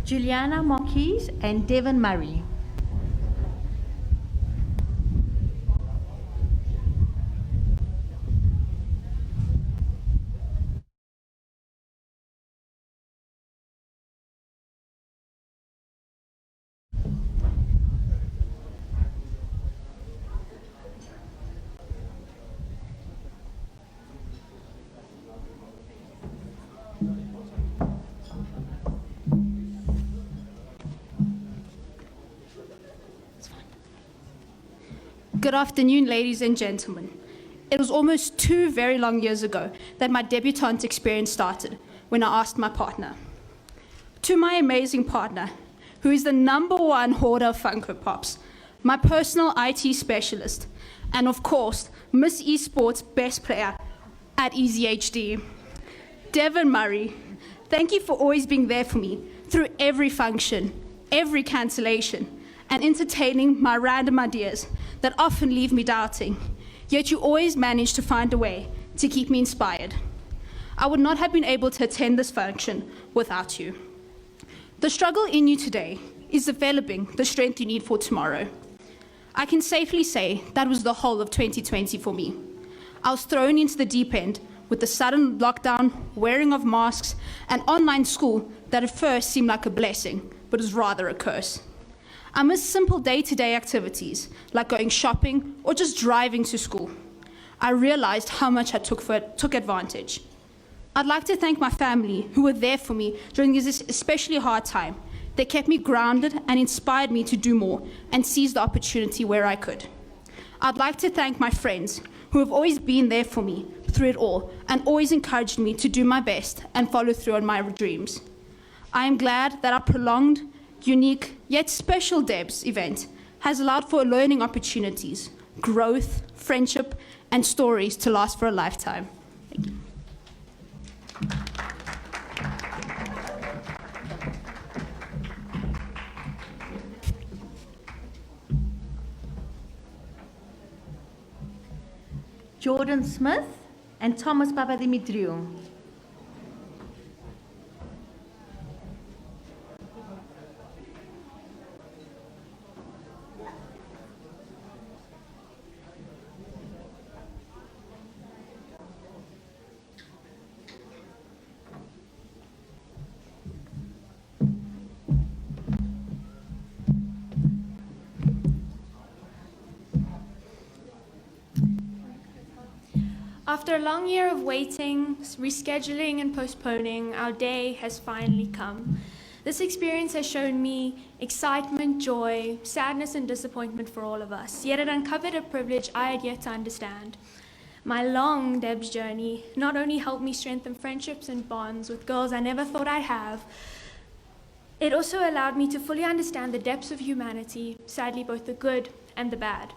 Julianna Marques and Devon Murray. Good afternoon, ladies and gentlemen. it was almost 2 very long years ago that my debutante experience started when I asked my partner. To my amazing partner, who is the #1 hoarder of Funko Pops, my personal IT specialist, and of course, Miss Esports best player at EasyHD, Devon Murray, thank you for always being there for me through every function, every cancellation, and entertaining my random ideas that often leave me doubting, yet you always manage to find a way to keep me inspired. I would not have been able to attend this function without you. The struggle in you today is developing the strength you need for tomorrow. I can safely say that was the whole of 2020 for me. I was thrown into the deep end with the sudden lockdown, wearing of masks, and online school that at first seemed like a blessing, but was rather a curse. I missed simple day-to-day activities, like going shopping or just driving to school. I realized how much I took advantage. I'd like to thank my family who were there for me during this especially hard time. They kept me grounded and inspired me to do more and seize the opportunity where I could. I'd like to thank my friends who have always been there for me through it all and always encouraged me to do my best and follow through on my dreams. I am glad that our prolonged, unique, yet special Debs event has allowed for learning opportunities, growth, friendship, and stories to last for a lifetime. Thank you. Jordan Smith and Thomas Papadimitriou. After a long year of waiting, rescheduling, and postponing, our day has finally come. This experience has shown me excitement, joy, sadness, and disappointment for all of us, yet it uncovered a privilege I had yet to understand. My long Debs journey not only helped me strengthen friendships and bonds with girls I never thought I'd have, it also allowed me to fully understand the depths of humanity, sadly both the good and the bad.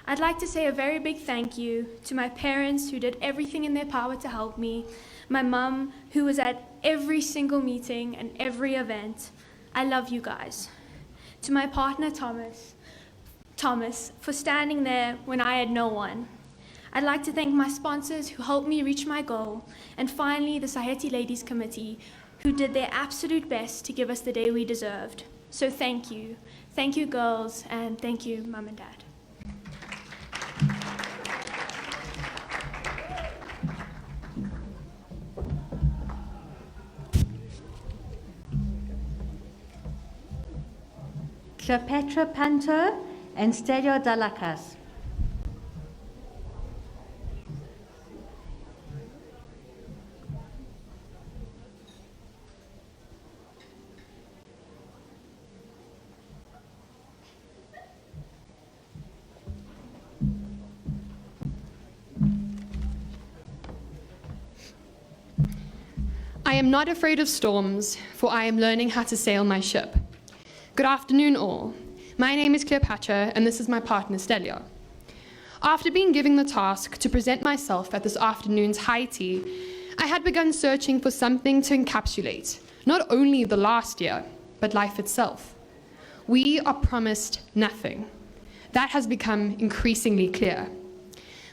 I'd like to say a very big thank you to my parents who did everything in their power to help me, my mum who was at every single meeting and every event. I love you guys. To my partner Thomas for standing there when I had no one. I'd like to thank my sponsors who helped me reach my goal, and finally the SAHETI Ladies Committee who did their absolute best to give us the day we deserved. So thank you. Thank you girls, and thank you Mum and Dad. Kleopatra Panto and Stelio Dalakas. I am not afraid of storms, for I am learning how to sail my ship. Good afternoon, all. My name is Cleopatra, and this is my partner, Stelio. After being given the task to present myself at this afternoon's high tea, I had begun searching for something to encapsulate not only the last year, but life itself. We are promised nothing. That has become increasingly clear.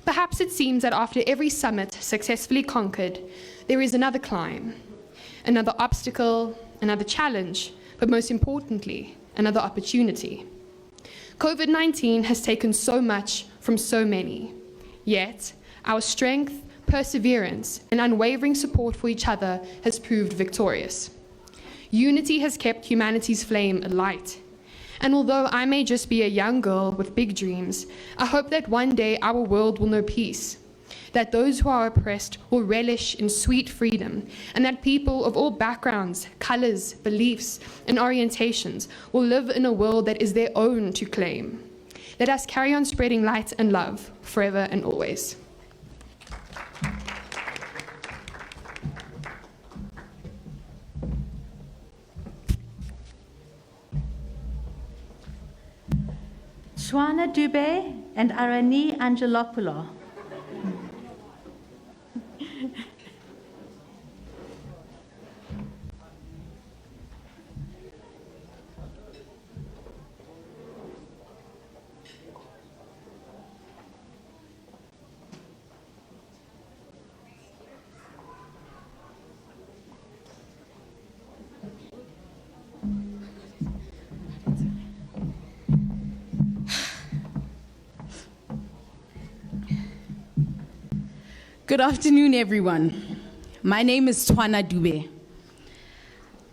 Perhaps it seems that after every summit successfully conquered, there is another climb, another obstacle, another challenge, but most importantly, another opportunity. COVID-19 has taken so much from so many, yet our strength, perseverance, and unwavering support for each other has proved victorious. Unity has kept humanity's flame alight. And although I may just be a young girl with big dreams, I hope that one day our world will know peace, that those who are oppressed will relish in sweet freedom, and that people of all backgrounds, colors, beliefs, and orientations will live in a world that is their own to claim. Let us carry on spreading light and love forever and always. Tshoana Dube and Irene Angelopoulos. Good afternoon, everyone. My name is Tshoana Dube.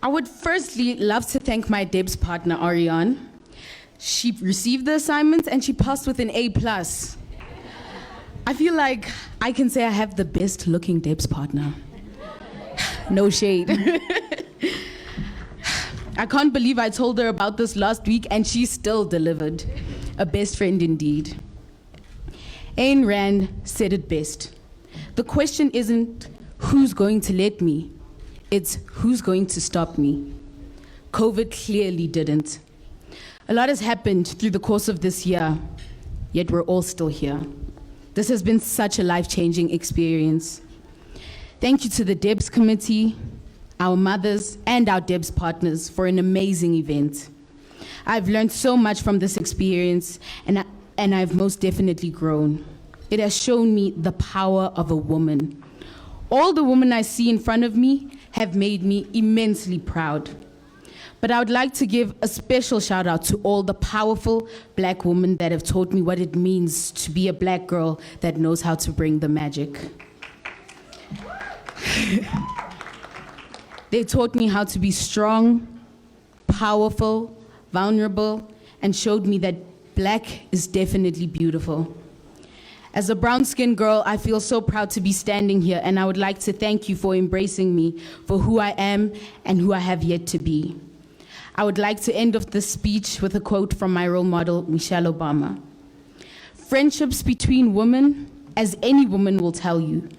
I would firstly love to thank my DEBS partner, Ariane. She received the assignments and she passed with an A+. I feel like I can say I have the best looking DEBS partner. No shade. I can't believe I told her about this last week and she still delivered. A best friend indeed. Ayn Rand said it best. The question isn't who's going to let me, it's who's going to stop me. COVID clearly didn't. A lot has happened through the course of this year, yet we're all still here. This has been such a life-changing experience. Thank you to the DEBS committee, our mothers, and our DEBS partners for an amazing event. I've learned so much from this experience, and I've most definitely grown. It has shown me the power of a woman. All the women I see in front of me have made me immensely proud. But I would like to give a special shout out to all the powerful Black women that have taught me what it means to be a Black girl that knows how to bring the magic. They taught me how to be strong, powerful, vulnerable, and showed me that Black is definitely beautiful. As a brown-skinned girl, I feel so proud to be standing here, and I would like to thank you for embracing me for who I am and who I have yet to be. I would like to end off this speech with a quote from my role model, Michelle Obama. Friendships between women, as any woman will tell you,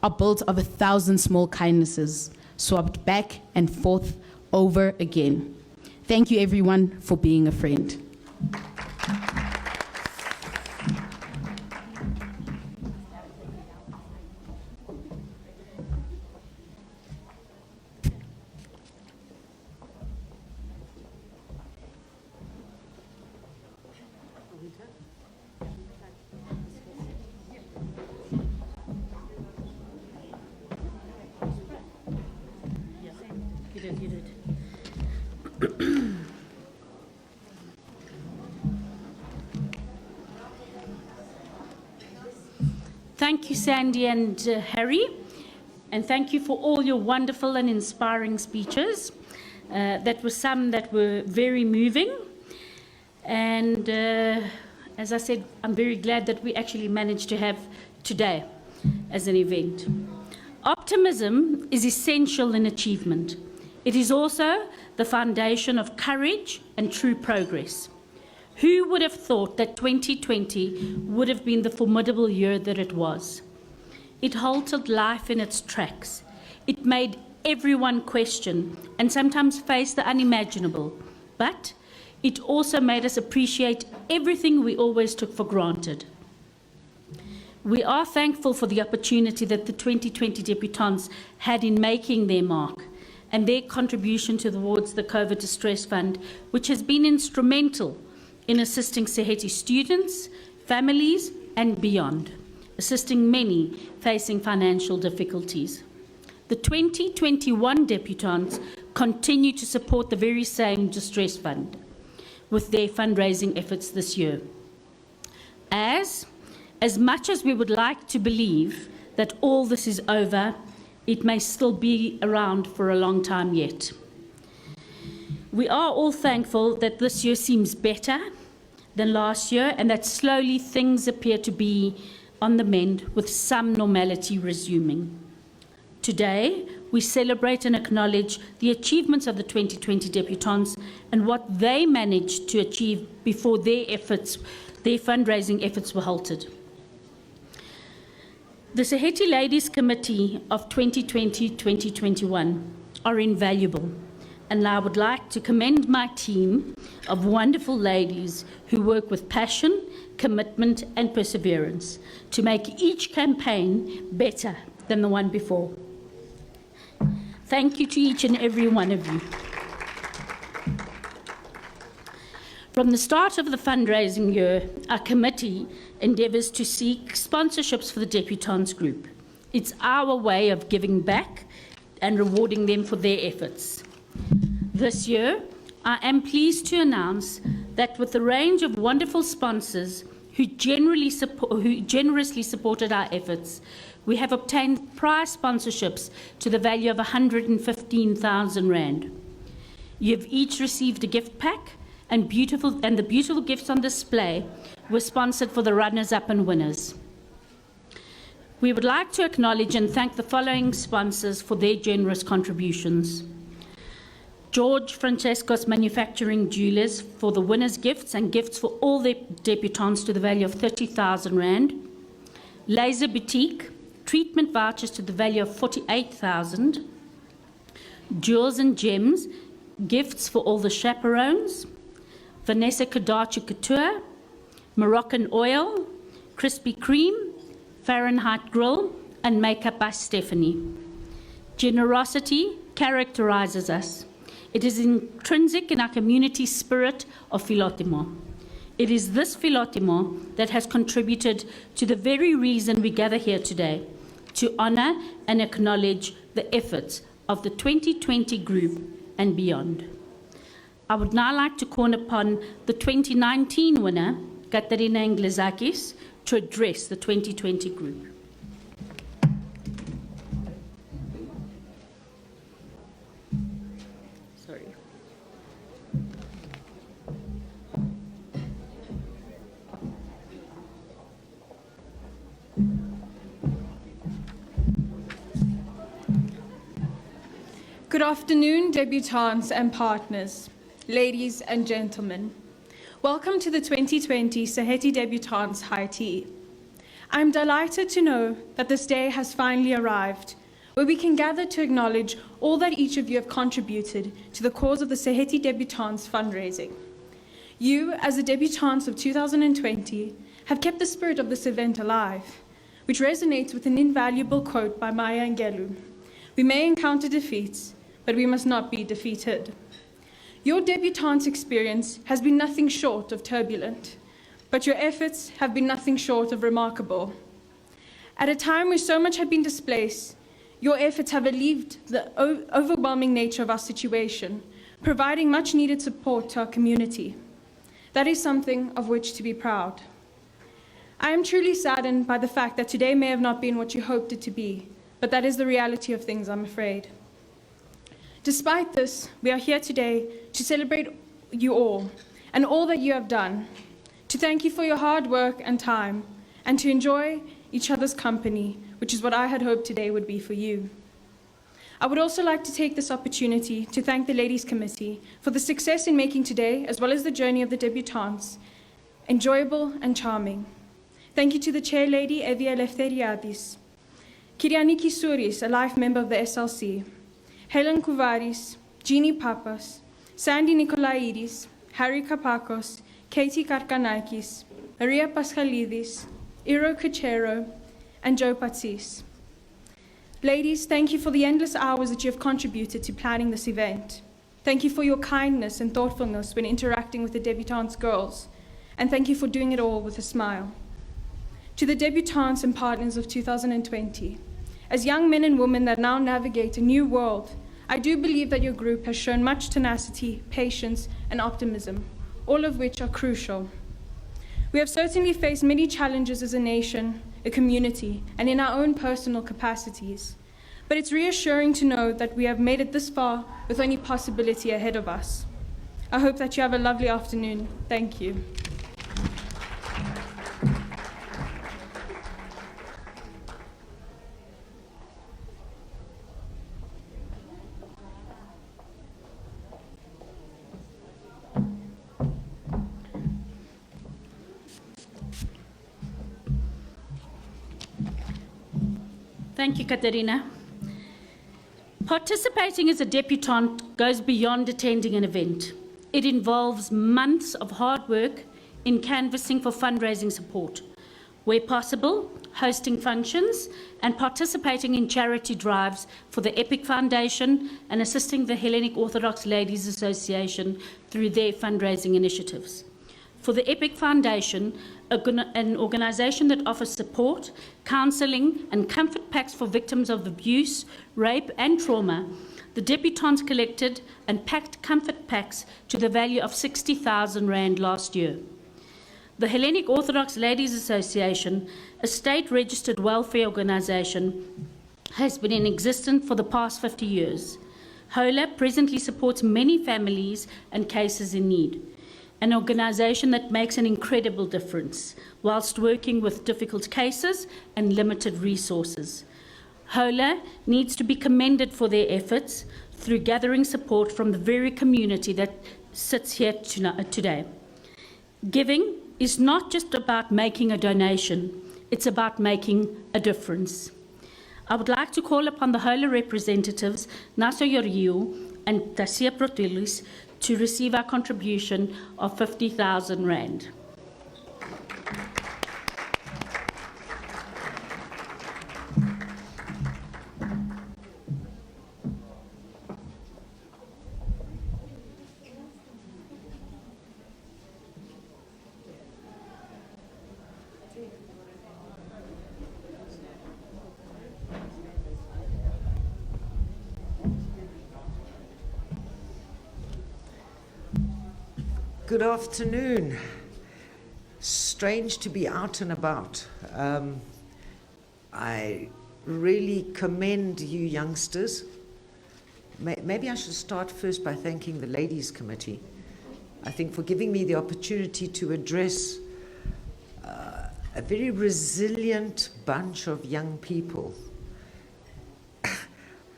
are built of 1,000 small kindnesses, swapped back and forth over again. Thank you, everyone, for being a friend. Thank you, Sandy and Harry, and thank you for all your wonderful and inspiring speeches. That were some that were very moving, and as I said, I'm very glad that we actually managed to have today as an event. Optimism is essential in achievement. It is also the foundation of courage and true progress. Who would have thought that 2020 would have been the formidable year that it was? It halted life in its tracks. It made everyone question and sometimes face the unimaginable. But it also made us appreciate everything we always took for granted. We are thankful for the opportunity that the 2020 debutantes had in making their mark and their contribution towards the COVID Distress Fund, which has been instrumental in assisting SAHETI students, families, and beyond, assisting many facing financial difficulties. The 2021 debutantes continue to support the very same Distress Fund with their fundraising efforts this year. As much as we would like to believe that all this is over, it may still be around for a long time yet. We are all thankful that this year seems better than last year and that slowly things appear to be on the mend with some normality resuming. Today, we celebrate and acknowledge the achievements of the 2020 debutantes and what they managed to achieve before their fundraising efforts were halted. The SAHETI Ladies Committee of 2020-2021 are invaluable. and I would like to commend my team of wonderful ladies who work with passion, commitment, and perseverance to make each campaign better than the one before. Thank you to each and every one of you. From the start of the fundraising year, our committee endeavours to seek sponsorships for the Debutantes group. It's our way of giving back and rewarding them for their efforts. This year, I am pleased to announce that with the range of wonderful sponsors who generously supported our efforts, we have obtained prize sponsorships to the value of 115,000 Rand. You have each received a gift pack, and the beautiful gifts on display were sponsored for the runners-up and winners. We would like to acknowledge and thank the following sponsors for their generous contributions. George Francesco's Manufacturing Jewelers for the winners' gifts and gifts for all their debutantes to the value of 30,000 Rand. Laser Boutique, treatment vouchers to the value of 48,000. Jewels and Gems, gifts for all the chaperones. Vanessa Kadachi Couture, Moroccan Oil, Krispy Kreme, Fahrenheit Grill, and Makeup by Stephanie. Generosity characterizes us. It is intrinsic in our community spirit of philotimo. It is this philotimo that has contributed to the very reason we gather here today, to honour and acknowledge the efforts of the 2020 group and beyond. I would now like to call upon the 2019 winner, Katerina Englezakis, to address the 2020 group. Sorry. Good afternoon, debutantes and partners, ladies and gentlemen. Welcome to the 2020 SAHETI Debutantes High Tea. I'm delighted to know that this day has finally arrived, where we can gather to acknowledge all that each of you have contributed to the cause of the SAHETI Debutantes fundraising. You, as the debutantes of 2020, have kept the spirit of this event alive, which resonates with an invaluable quote by Maya Angelou. We may encounter defeats, but we must not be defeated. Your debutante experience has been nothing short of turbulent, but your efforts have been nothing short of remarkable. At a time where so much had been displaced, your efforts have alleviated the overwhelming nature of our situation, providing much needed support to our community. That is something of which to be proud. I am truly saddened by the fact that today may have not been what you hoped it to be, but that is the reality of things, I'm afraid. Despite this, we are here today to celebrate you all and all that you have done, to thank you for your hard work and time, and to enjoy each other's company, which is what I had hoped today would be for you. I would also like to take this opportunity to thank the Ladies Committee for the success in making today, as well as the journey of the debutantes, enjoyable and charming. Thank you to the Chair Lady, Evie Eleftheriadis, Kiriani Souris, a life member of the SLC, Helen Kouvaris, Jeannie Papas, Sandy Nikolaidis, Harry Kapakos, Katie Karkanakis, Maria Paschalidis, Iro Kuchero, and Joe Patsis. Ladies, thank you for the endless hours that you have contributed to planning this event. Thank you for your kindness and thoughtfulness when interacting with the debutantes girls, and thank you for doing it all with a smile. To the debutantes and partners of 2020, as young men and women that now navigate a new world, I do believe that your group has shown much tenacity, patience, and optimism, all of which are crucial. We have certainly faced many challenges as a nation, a community, and in our own personal capacities. But it's reassuring to know that we have made it this far with only possibility ahead of us. I hope that you have a lovely afternoon. Thank you. Thank you, Katerina. Participating as a debutante goes beyond attending an event. It involves months of hard work in canvassing for fundraising support, where possible, hosting functions and participating in charity drives for the EPIC Foundation and assisting the Hellenic Orthodox Ladies Association through their fundraising initiatives. For the EPIC Foundation, an organisation that offers support, counselling and comfort packs for victims of abuse, rape and trauma, the debutantes collected and packed comfort packs to the value of 60,000 rand last year. The Hellenic Orthodox Ladies Association, a state-registered welfare organisation, has been in existence for the past 50 years. HOLA presently supports many families and cases in need, an organisation that makes an incredible difference whilst working with difficult cases and limited resources. HOLA needs to be commended for their efforts through gathering support from the very community that sits here today. Giving is not just about making a donation, it's about making a difference. I would like to call upon the HOLA representatives, Naso Georgiou and Tassia Protoulis, to receive our contribution of 50,000 rand. Good afternoon. Strange to be out and about. I really commend you youngsters. Maybe I should start first by thanking the Ladies Committee, I think, for giving me the opportunity to address a very resilient bunch of young people.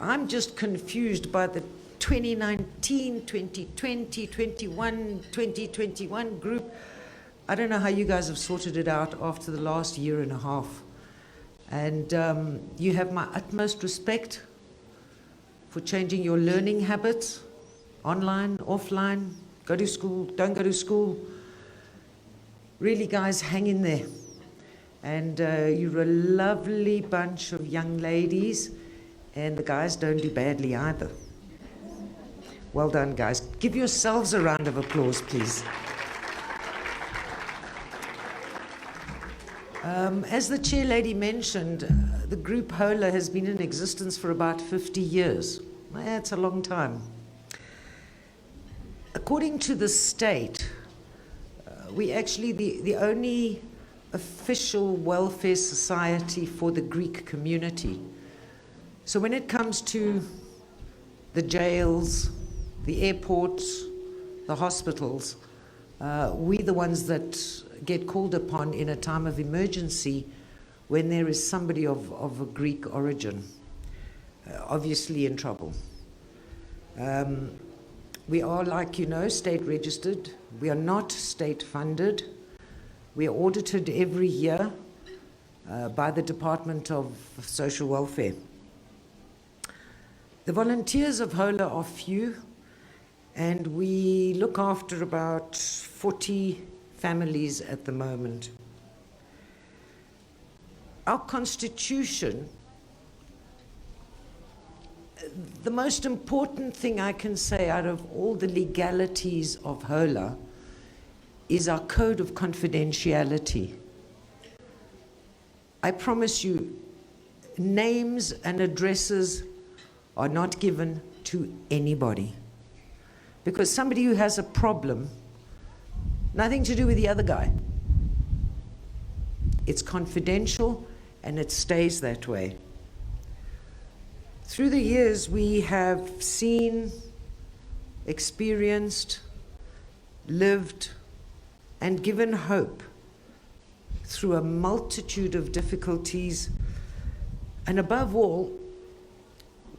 I'm just confused by the 2019, 2020, 21, 2021 group. I don't know how you guys have sorted it out after the last year and a half. And you have my utmost respect for changing your learning habits, online, offline, go to school, don't go to school. Really, guys, hang in there. And you're a lovely bunch of young ladies, and the guys don't do badly either. Well done, guys. Give yourselves a round of applause, please. As the chair lady mentioned, the group HOLA has been in existence for about 50 years. That's a long time. According to the state, we're actually the only official welfare society for the Greek community. So when it comes to the jails, the airports, the hospitals, we're the ones that get called upon in a time of emergency when there is somebody of a Greek origin, obviously in trouble. We are, like you know, state registered. We are not state funded. We are audited every year by the Department of Social Welfare. The volunteers of HOLA are few, and we look after about 40 families at the moment. Our constitution, the most important thing I can say out of all the legalities of HOLA is our code of confidentiality. I promise you, names and addresses are not given to anybody. Because somebody who has a problem, nothing to do with the other guy. It's confidential and it stays that way. Through the years, we have seen, experienced, lived, and given hope through a multitude of difficulties, and above all,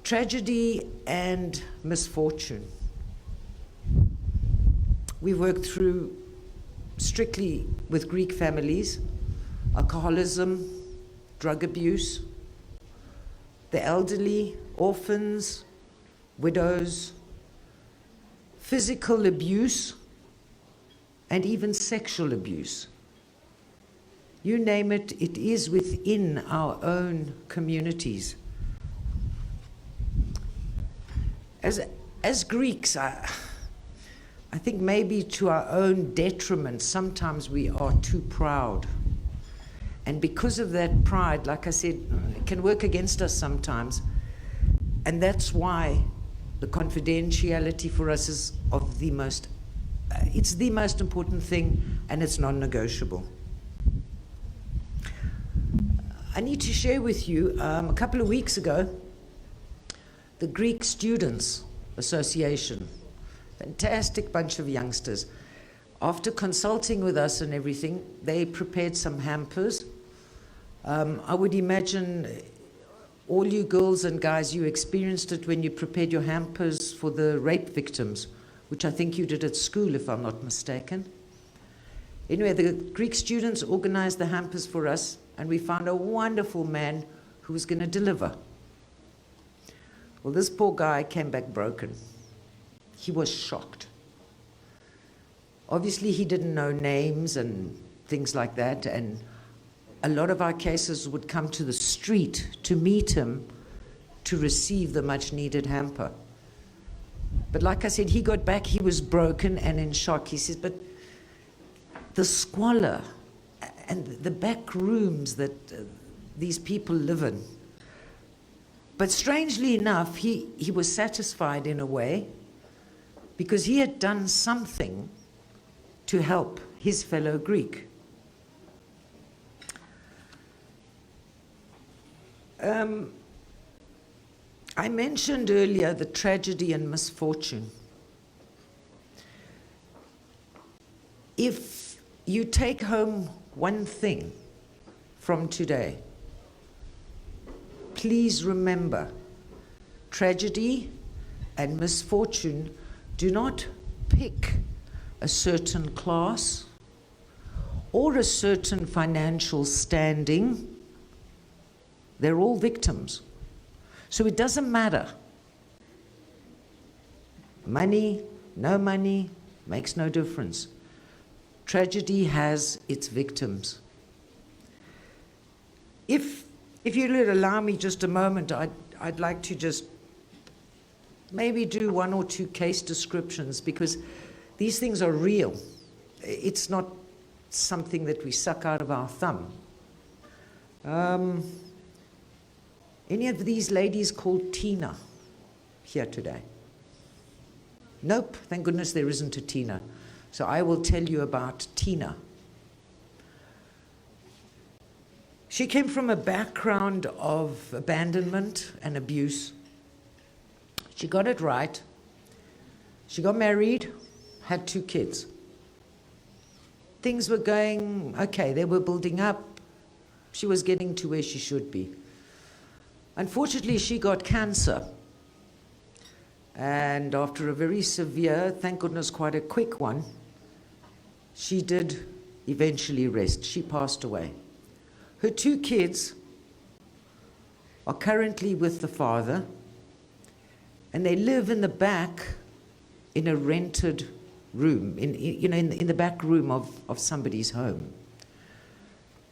tragedy and misfortune. We worked through strictly with Greek families, alcoholism, drug abuse, the elderly, orphans, widows, physical abuse, and even sexual abuse. You name it, it is within our own communities. As Greeks, I think maybe to our own detriment, sometimes we are too proud. And because of that pride, like I said, it can work against us sometimes. And that's why the confidentiality for us is of the most, it's the most important thing, and it's non-negotiable. I need to share with you, a couple of weeks ago, the Greek Students Association, fantastic bunch of youngsters, after consulting with us and everything, they prepared some hampers. I would imagine all you girls and guys, you experienced it when you prepared your hampers for the rape victims, which I think you did at school, if I'm not mistaken. Anyway, the Greek students organized the hampers for us, and we found a wonderful man who was going to deliver. Well, this poor guy came back broken. He was shocked. Obviously, he didn't know names and things like that, and a lot of our cases would come to the street to meet him to receive the much-needed hamper. But like I said, he got back, he was broken and in shock. He says, but the squalor and the back rooms that these people live in. But strangely enough, he was satisfied in a way, because he had done something to help his fellow Greek. I mentioned earlier the tragedy and misfortune. If you take home one thing from today, please remember, tragedy and misfortune do not pick a certain class or a certain financial standing. They're all victims. So it doesn't matter. Money, no money, makes no difference. Tragedy has its victims. If you would allow me just a moment, I'd like to just maybe do one or two case descriptions, because these things are real. It's not something that we suck out of our thumb. Any of these ladies called Tina here today? Nope, thank goodness there isn't a Tina. So I will tell you about Tina. She came from a background of abandonment and abuse. She got it right. She got married, had 2 kids. Things were going okay, they were building up. She was getting to where she should be. Unfortunately, she got cancer. And after a very severe, thank goodness quite a quick one, she did eventually rest. She passed away. Her 2 kids are currently with the father, and they live in the back in a rented room, in the back room of somebody's home.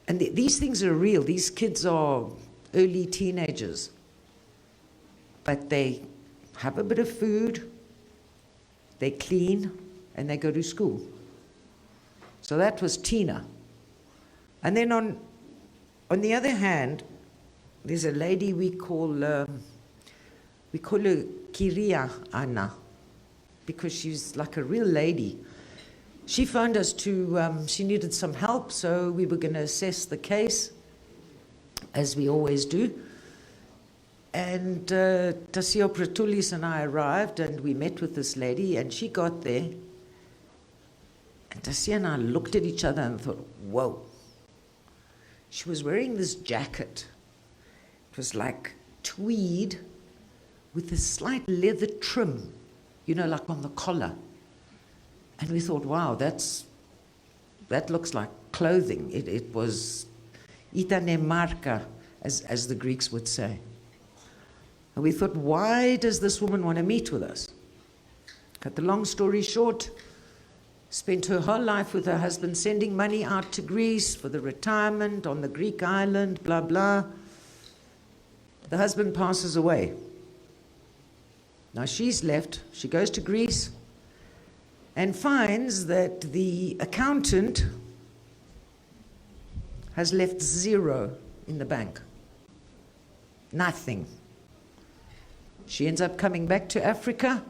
And these things are real. These kids are early teenagers, but they have a bit of food, they clean, and they go to school. So that was Tina. And then on the other hand, there's a lady we call her Kyria Anna, because she's like a real lady. She phoned us she needed some help, so we were going to assess the case, as we always do. And Tassia Protoulis and I arrived, and we met with this lady, and she got there. And Tassia and I looked at each other and thought, whoa. She was wearing this jacket. It was like tweed with a slight leather trim, like on the collar. And we thought, wow, that looks like clothing. It was itane marka, as the Greeks would say. And we thought, why does this woman want to meet with us? Cut the long story short, spent her whole life with her husband sending money out to Greece for the retirement on the Greek island, blah, blah. The husband passes away. Now she's left. She goes to Greece and finds that the accountant has left 0 in the bank. Nothing. She ends up coming back to Africa,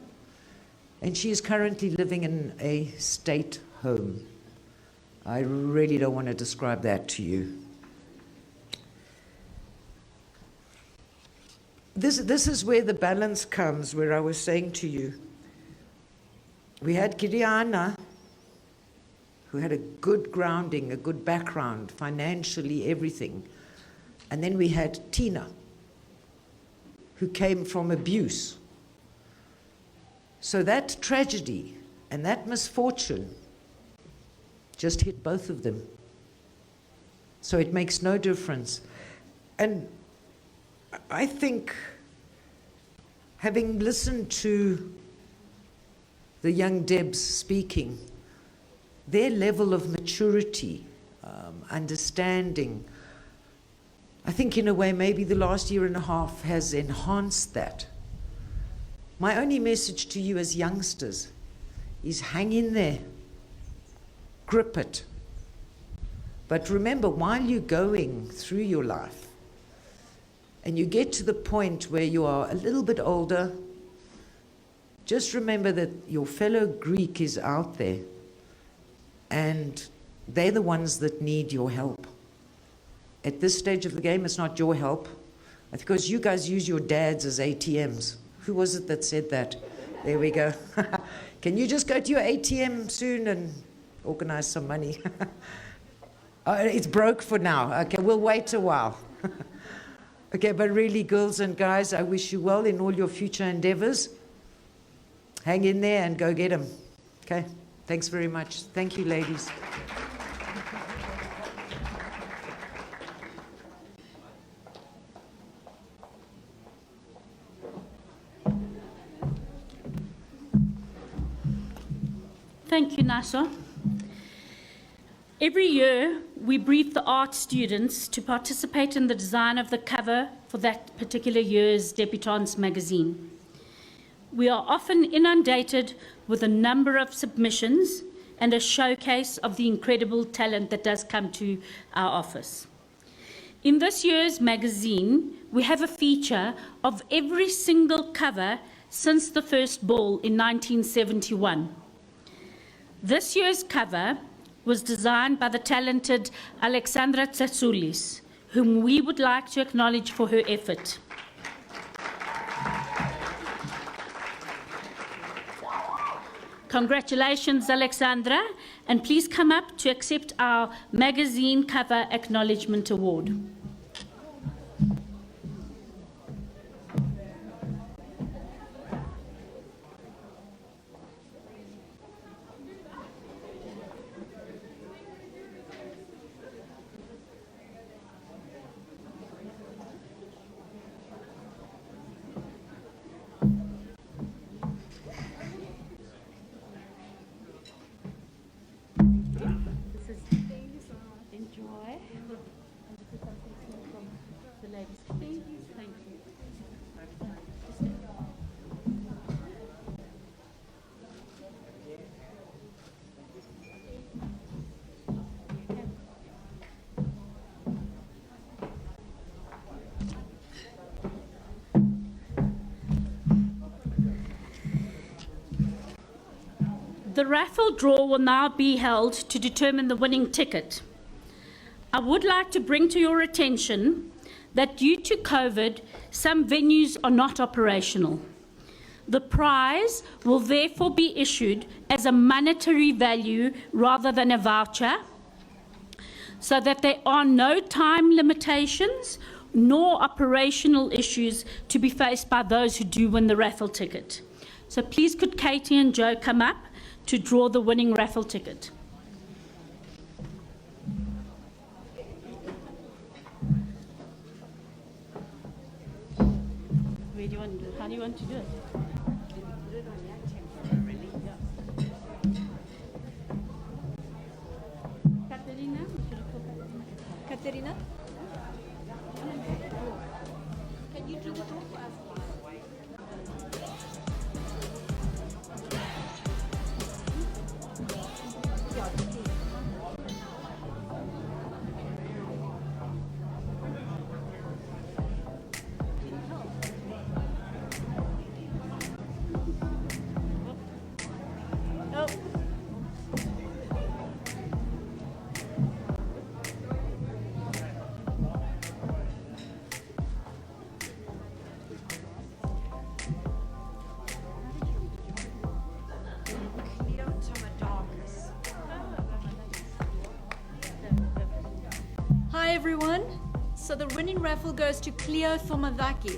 and she is currently living in a state home. I really don't want to describe that to you. This is where the balance comes, where I was saying to you, we had Julianna, who had a good grounding, a good background, financially, everything. And then we had Tina, who came from abuse. So that tragedy and that misfortune just hit both of them. So it makes no difference. And I think, having listened to the young Debs speaking, their level of maturity, understanding, I think in a way maybe the last year and a half has enhanced that. My only message to you as youngsters is hang in there, grip it. But remember, while you're going through your life and you get to the point where you are a little bit older, just remember that your fellow Greek is out there and they're the ones that need your help. At this stage of the game, it's not your help, because you guys use your dads as ATMs. Who was it that said that? There we go. Can you just go to your ATM soon and organize some money? It's broke for now. Okay, we'll wait a while. Okay, but really, girls and guys, I wish you well in all your future endeavors. Hang in there and go get them. Okay, thanks very much. Thank you, ladies. Thank you, Naso. Every year, we brief the art students to participate in the design of the cover for that particular year's Debutantes magazine. We are often inundated with a number of submissions and a showcase of the incredible talent that does come to our office. In this year's magazine, we have a feature of every single cover since the first ball in 1971. This year's cover was designed by the talented Alexandra Tsatsoulis, whom we would like to acknowledge for her effort. Congratulations, Alexandra, and please come up to accept our magazine cover acknowledgement award. The raffle draw will now be held to determine the winning ticket. I would like to bring to your attention that due to COVID, some venues are not operational. The prize will therefore be issued as a monetary value rather than a voucher, so that there are no time limitations nor operational issues to be faced by those who do win the raffle ticket. So please could Katie and Joe come up to draw the winning raffle ticket. Where do you want to do it? How do you want to do it? Katerina? Katerina? Can you do the talk for us? Hi everyone. So the winning raffle goes to Kleopatra Panto.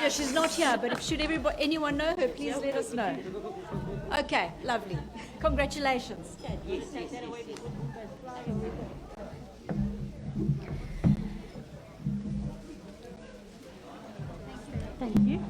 Yeah, she's not here, but should anyone know her, please let us know. Okay, lovely. Congratulations. Thank you.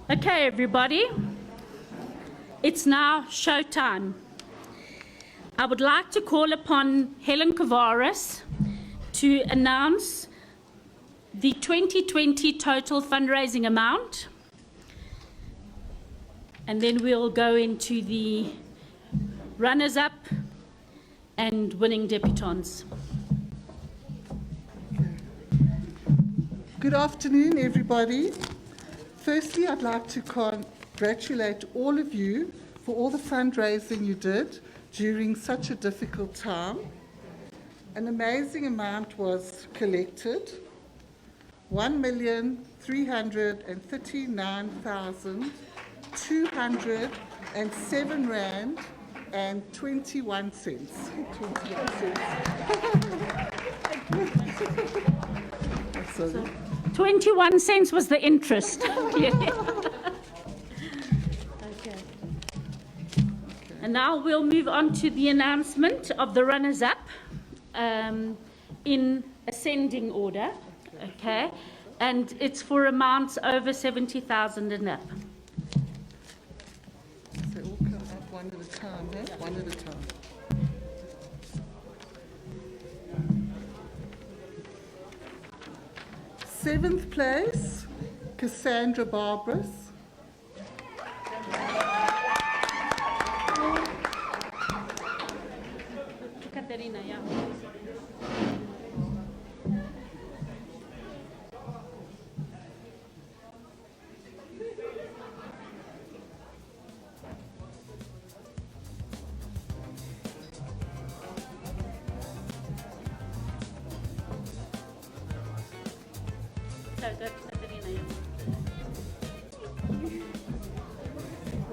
Okay, everybody, it's now showtime. I would like to call upon Helen Tavares to announce the 2020 total fundraising amount, and then we'll go into the runners-up and winning debutantes. Good afternoon, everybody. Firstly, I'd like to congratulate all of you for all the fundraising you did during such a difficult time. An amazing amount was collected, 1,339,207 rand and 21 cents. 21 cents was the interest. Okay. And now we'll move on to the announcement of the runners-up in ascending order. Okay. And it's for amounts over 70,000 and up. They all come up one at a time, eh? One at a time. Seventh place, Cassandra Barbis. Katerina, yeah.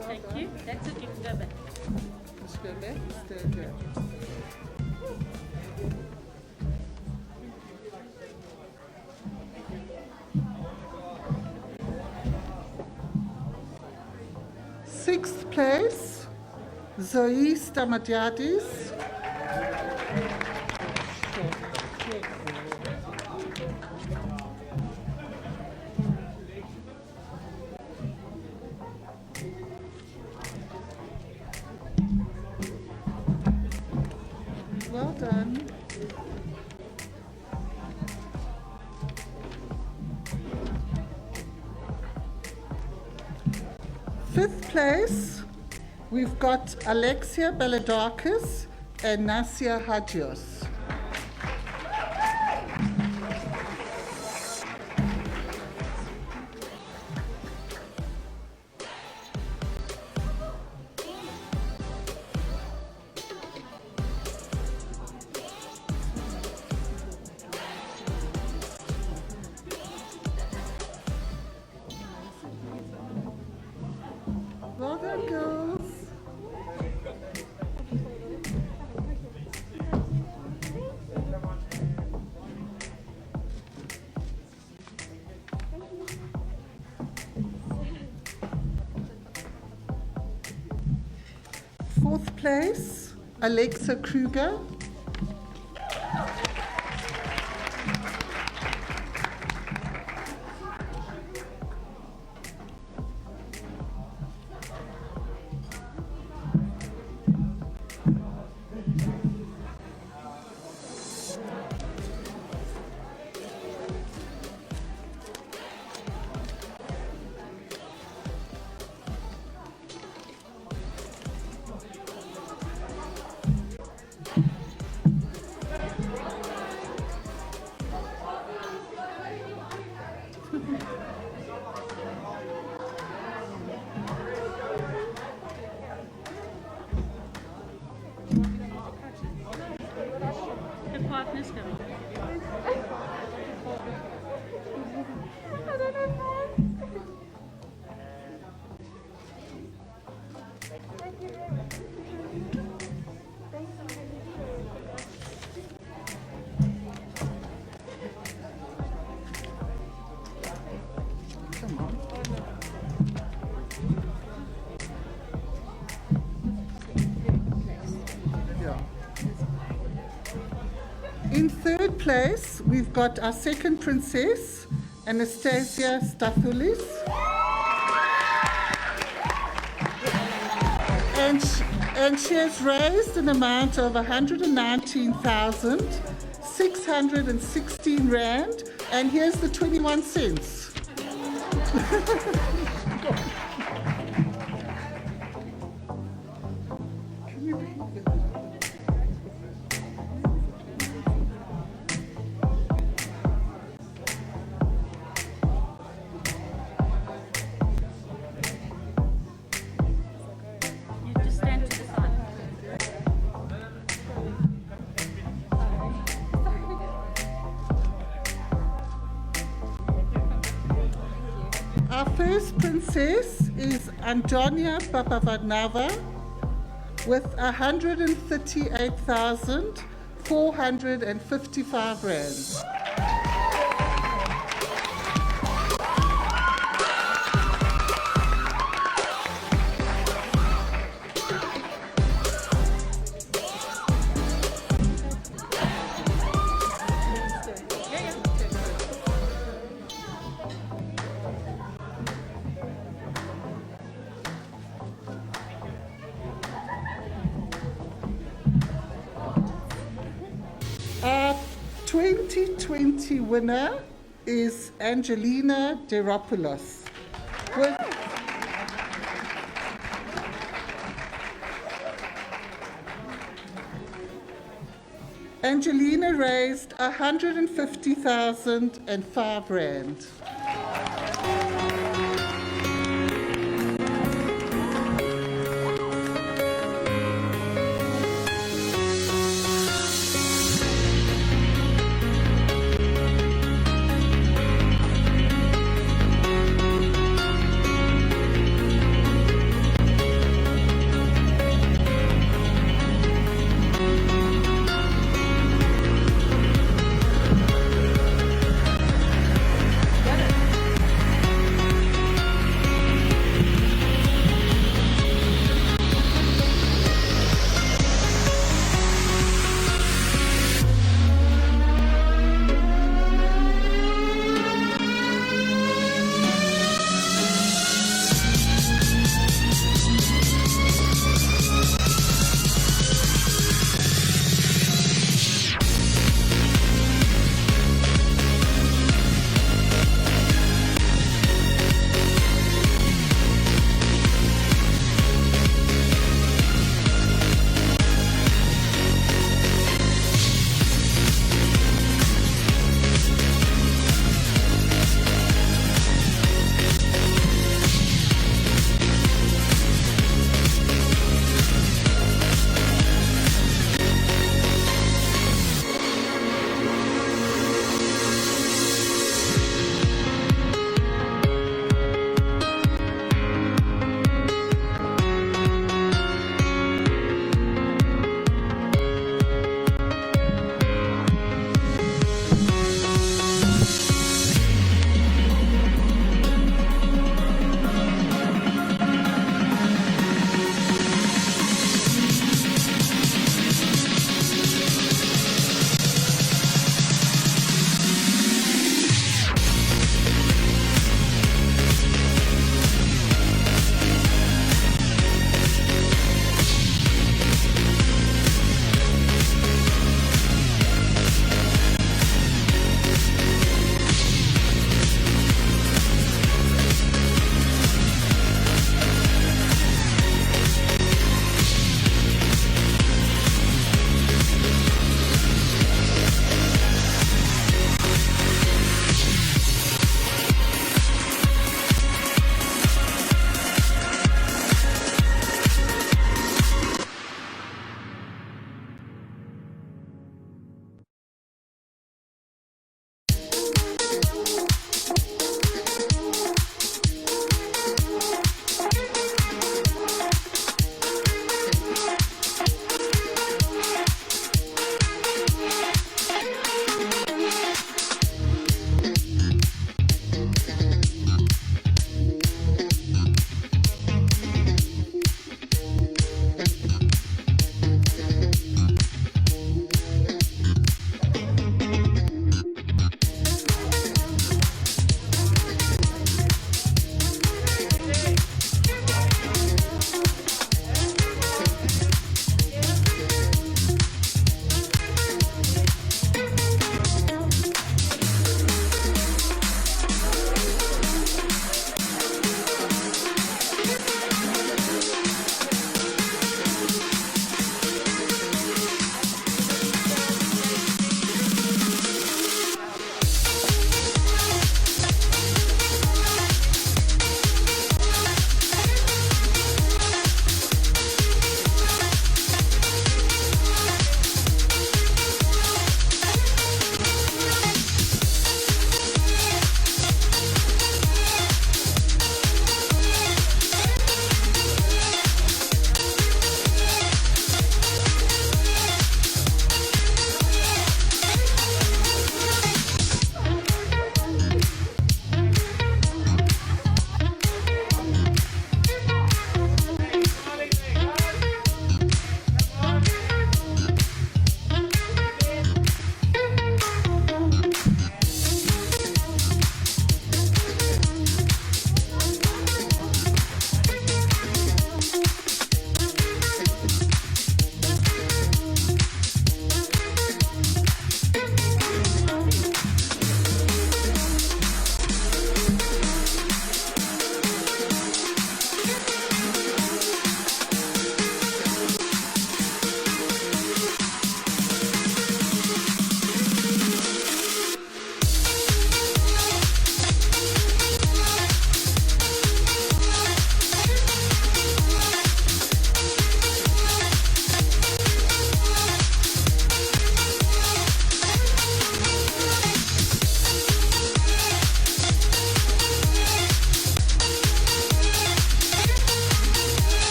Thank you. That's it. You can go back. Let's go back. Stay there. Sixth place, Zoe Stamatiadis. Well done. Fifth place, we've got Alexia Baladakis and Nassia Hagios. Well done, girls. place, Aleksa Kruger. In third place, we've got our second princess, Anastasia Stathoulis. And she has raised an amount of 119,616 rand, and here's the 21 cents. Our first princess is Andonia Papavarnavas with 138,455 rand. Our 2020 winner is Angelena Dairopoulos. Angelena raised 150,005 rand. Got it.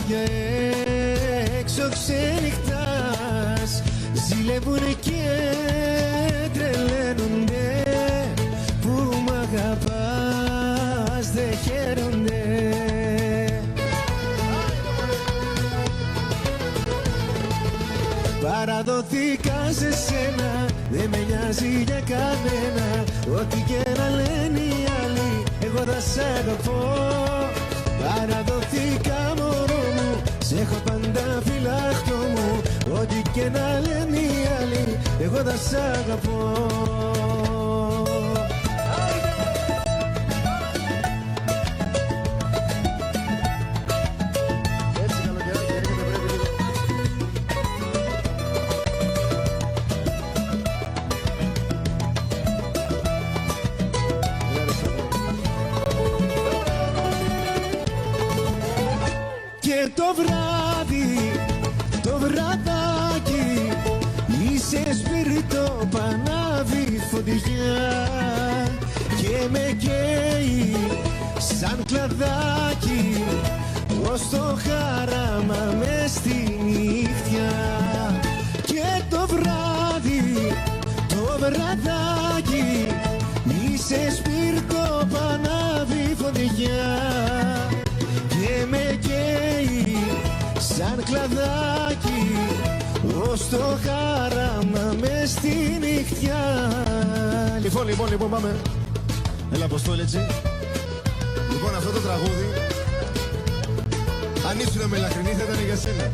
μάτια έξω ξενυχτάς, ζηλεύουνε και τρελαίνονται, που μ' αγαπάς δεν χαίρονται. Παραδοθήκα σε σένα, δεν με νοιάζει για κανένα, ό,τι και να λένε οι άλλοι, εγώ θα σ' αγαπώ. Παραδοθήκα μωρό μου, σ' έχω πάντα φυλάχτο μου, ό,τι και να λένε οι άλλοι, εγώ θα σ' αγαπώ. Το βράδυ, το βραδάκι, είσαι σπίρτο πανάβει φωτιά και με καίει σαν κλαδάκι ως το χάραμα μες στη νύχτια. Και το βράδυ, το βραδάκι, είσαι σπίρτο πανάβει φωτιά και με καίει σαν κλαδάκι ως το χάραμα μες στη νυχτιά. Λοιπόν, πάμε. Έλα, Αποστόλη, έτσι. Λοιπόν, αυτό το τραγούδι, αν ήσουν μελαχρινή θα ήταν για σένα.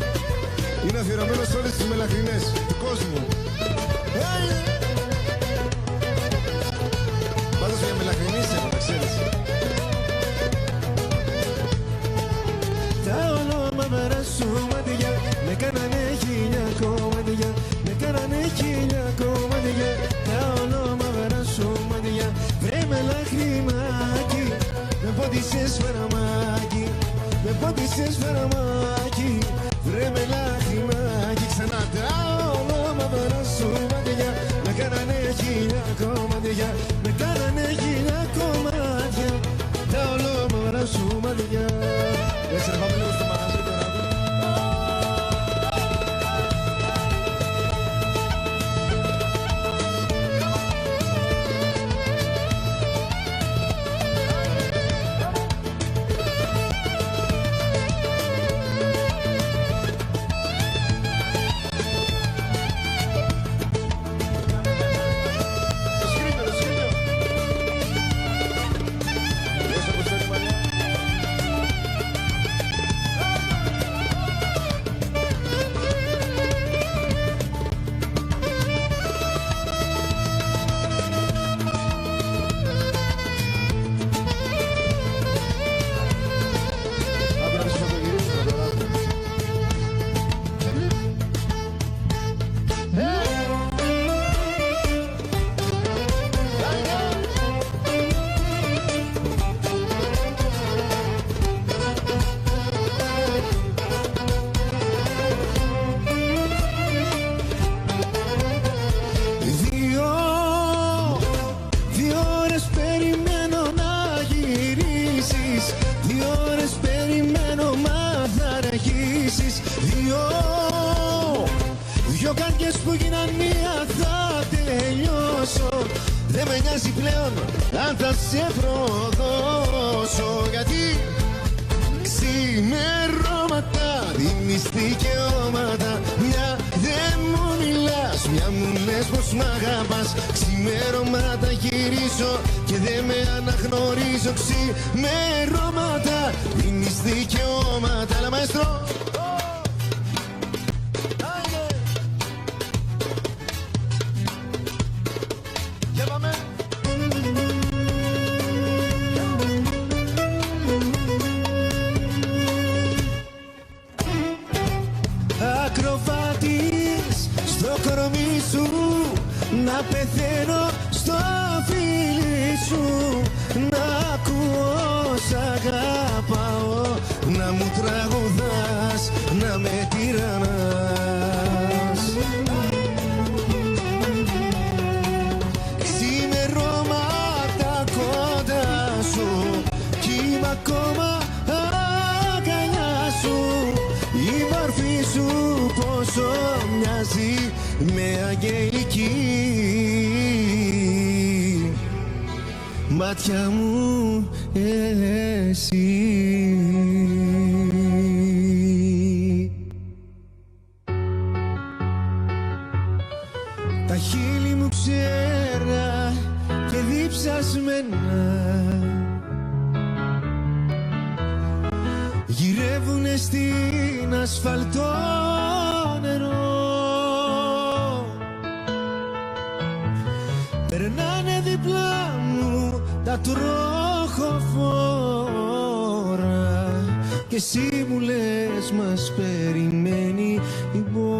Είναι αφιερωμένο σε όλες τις μελαχρινές του κόσμου. Πάντως για μελαχρινή είσαι, να ξέρεις. Τα ονόματα σου μάτια με κάνανε χίλια κομμάτια, με κάνανε χίλια κομμάτια. Τα ονόματα σου μάτια, βρε με λαχριμάκι, με πόντισες φαραμάκι, με πόντισες φαραμάκι, βρε με λαχριμάκι. Ξανά τα ονόματα σου μάτια, με κάνανε χίλια κομμάτια, με κάνανε χίλια κομμάτια. Τα ονόματα σου μάτια. Έτσι ρε, πάμε λίγο στο μαγαζί τώρα. Δυο καρδιές που γίναν μία θα τελειώσω. Δεν με νοιάζει πλέον αν θα σε προδώσω. Γιατί ξημερώματα δίνεις δικαιώματα. Μια δεν μου μιλάς, μια μου λες πως μ' αγαπάς. Ξημερώματα γυρίζω και δεν με αναγνωρίζω. Ξημερώματα δίνεις δικαιώματα. Αλλά μαέστρο. Να πεθαίνω στο φίλι σου, να ακούω σ' αγαπάω, να μου τραγουδάς, να με τυραννάς. Ξημερώματα κοντά σου κι είμαι ακόμα αγκαλιά σου. με αγγελική μάτια μου εσύ. Τα χείλη μου ξέρα και διψασμένα γυρεύουνε στην ασφαλτό νερό. Περνάνε διπλά μου τα τροχοφόρα και εσύ μου λες μας περιμένει η μπόρα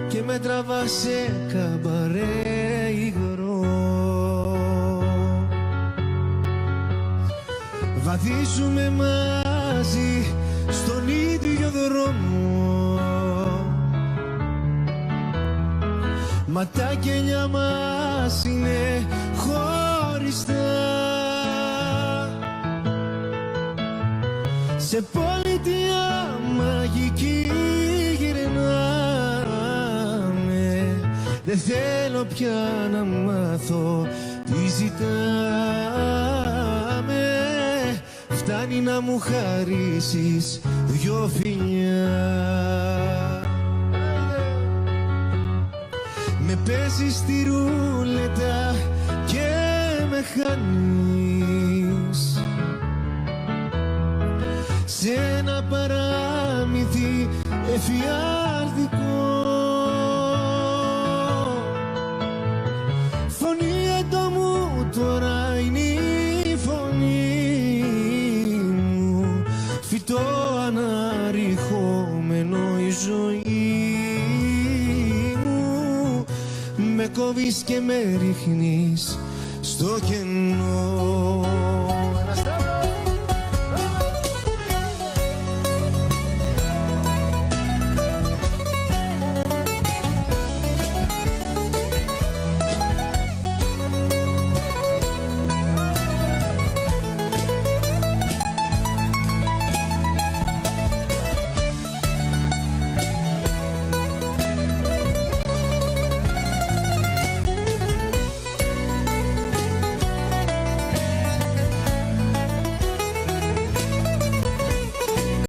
και με τραβά σε καμπαρέ υγρό. Βαδίζουμε μαζί στον ίδιο δρόμο, μα τα κελιά μας είναι χωριστά. Σε πολιτεία μαγική γυρνάμε, δεν θέλω πια να μάθω τι ζητάμε. Φτάνει να μου χαρίσεις δυο φιλιά. Με παίζεις στη ρούλετα και με χάνεις σε ένα παράμυθι εφιάλτικο. Φωνή έντο μου τώρα είναι η φωνή μου, φυτό αναρριχόμενο η ζωή μου. Με κόβεις και με ρίχνεις στο κενό.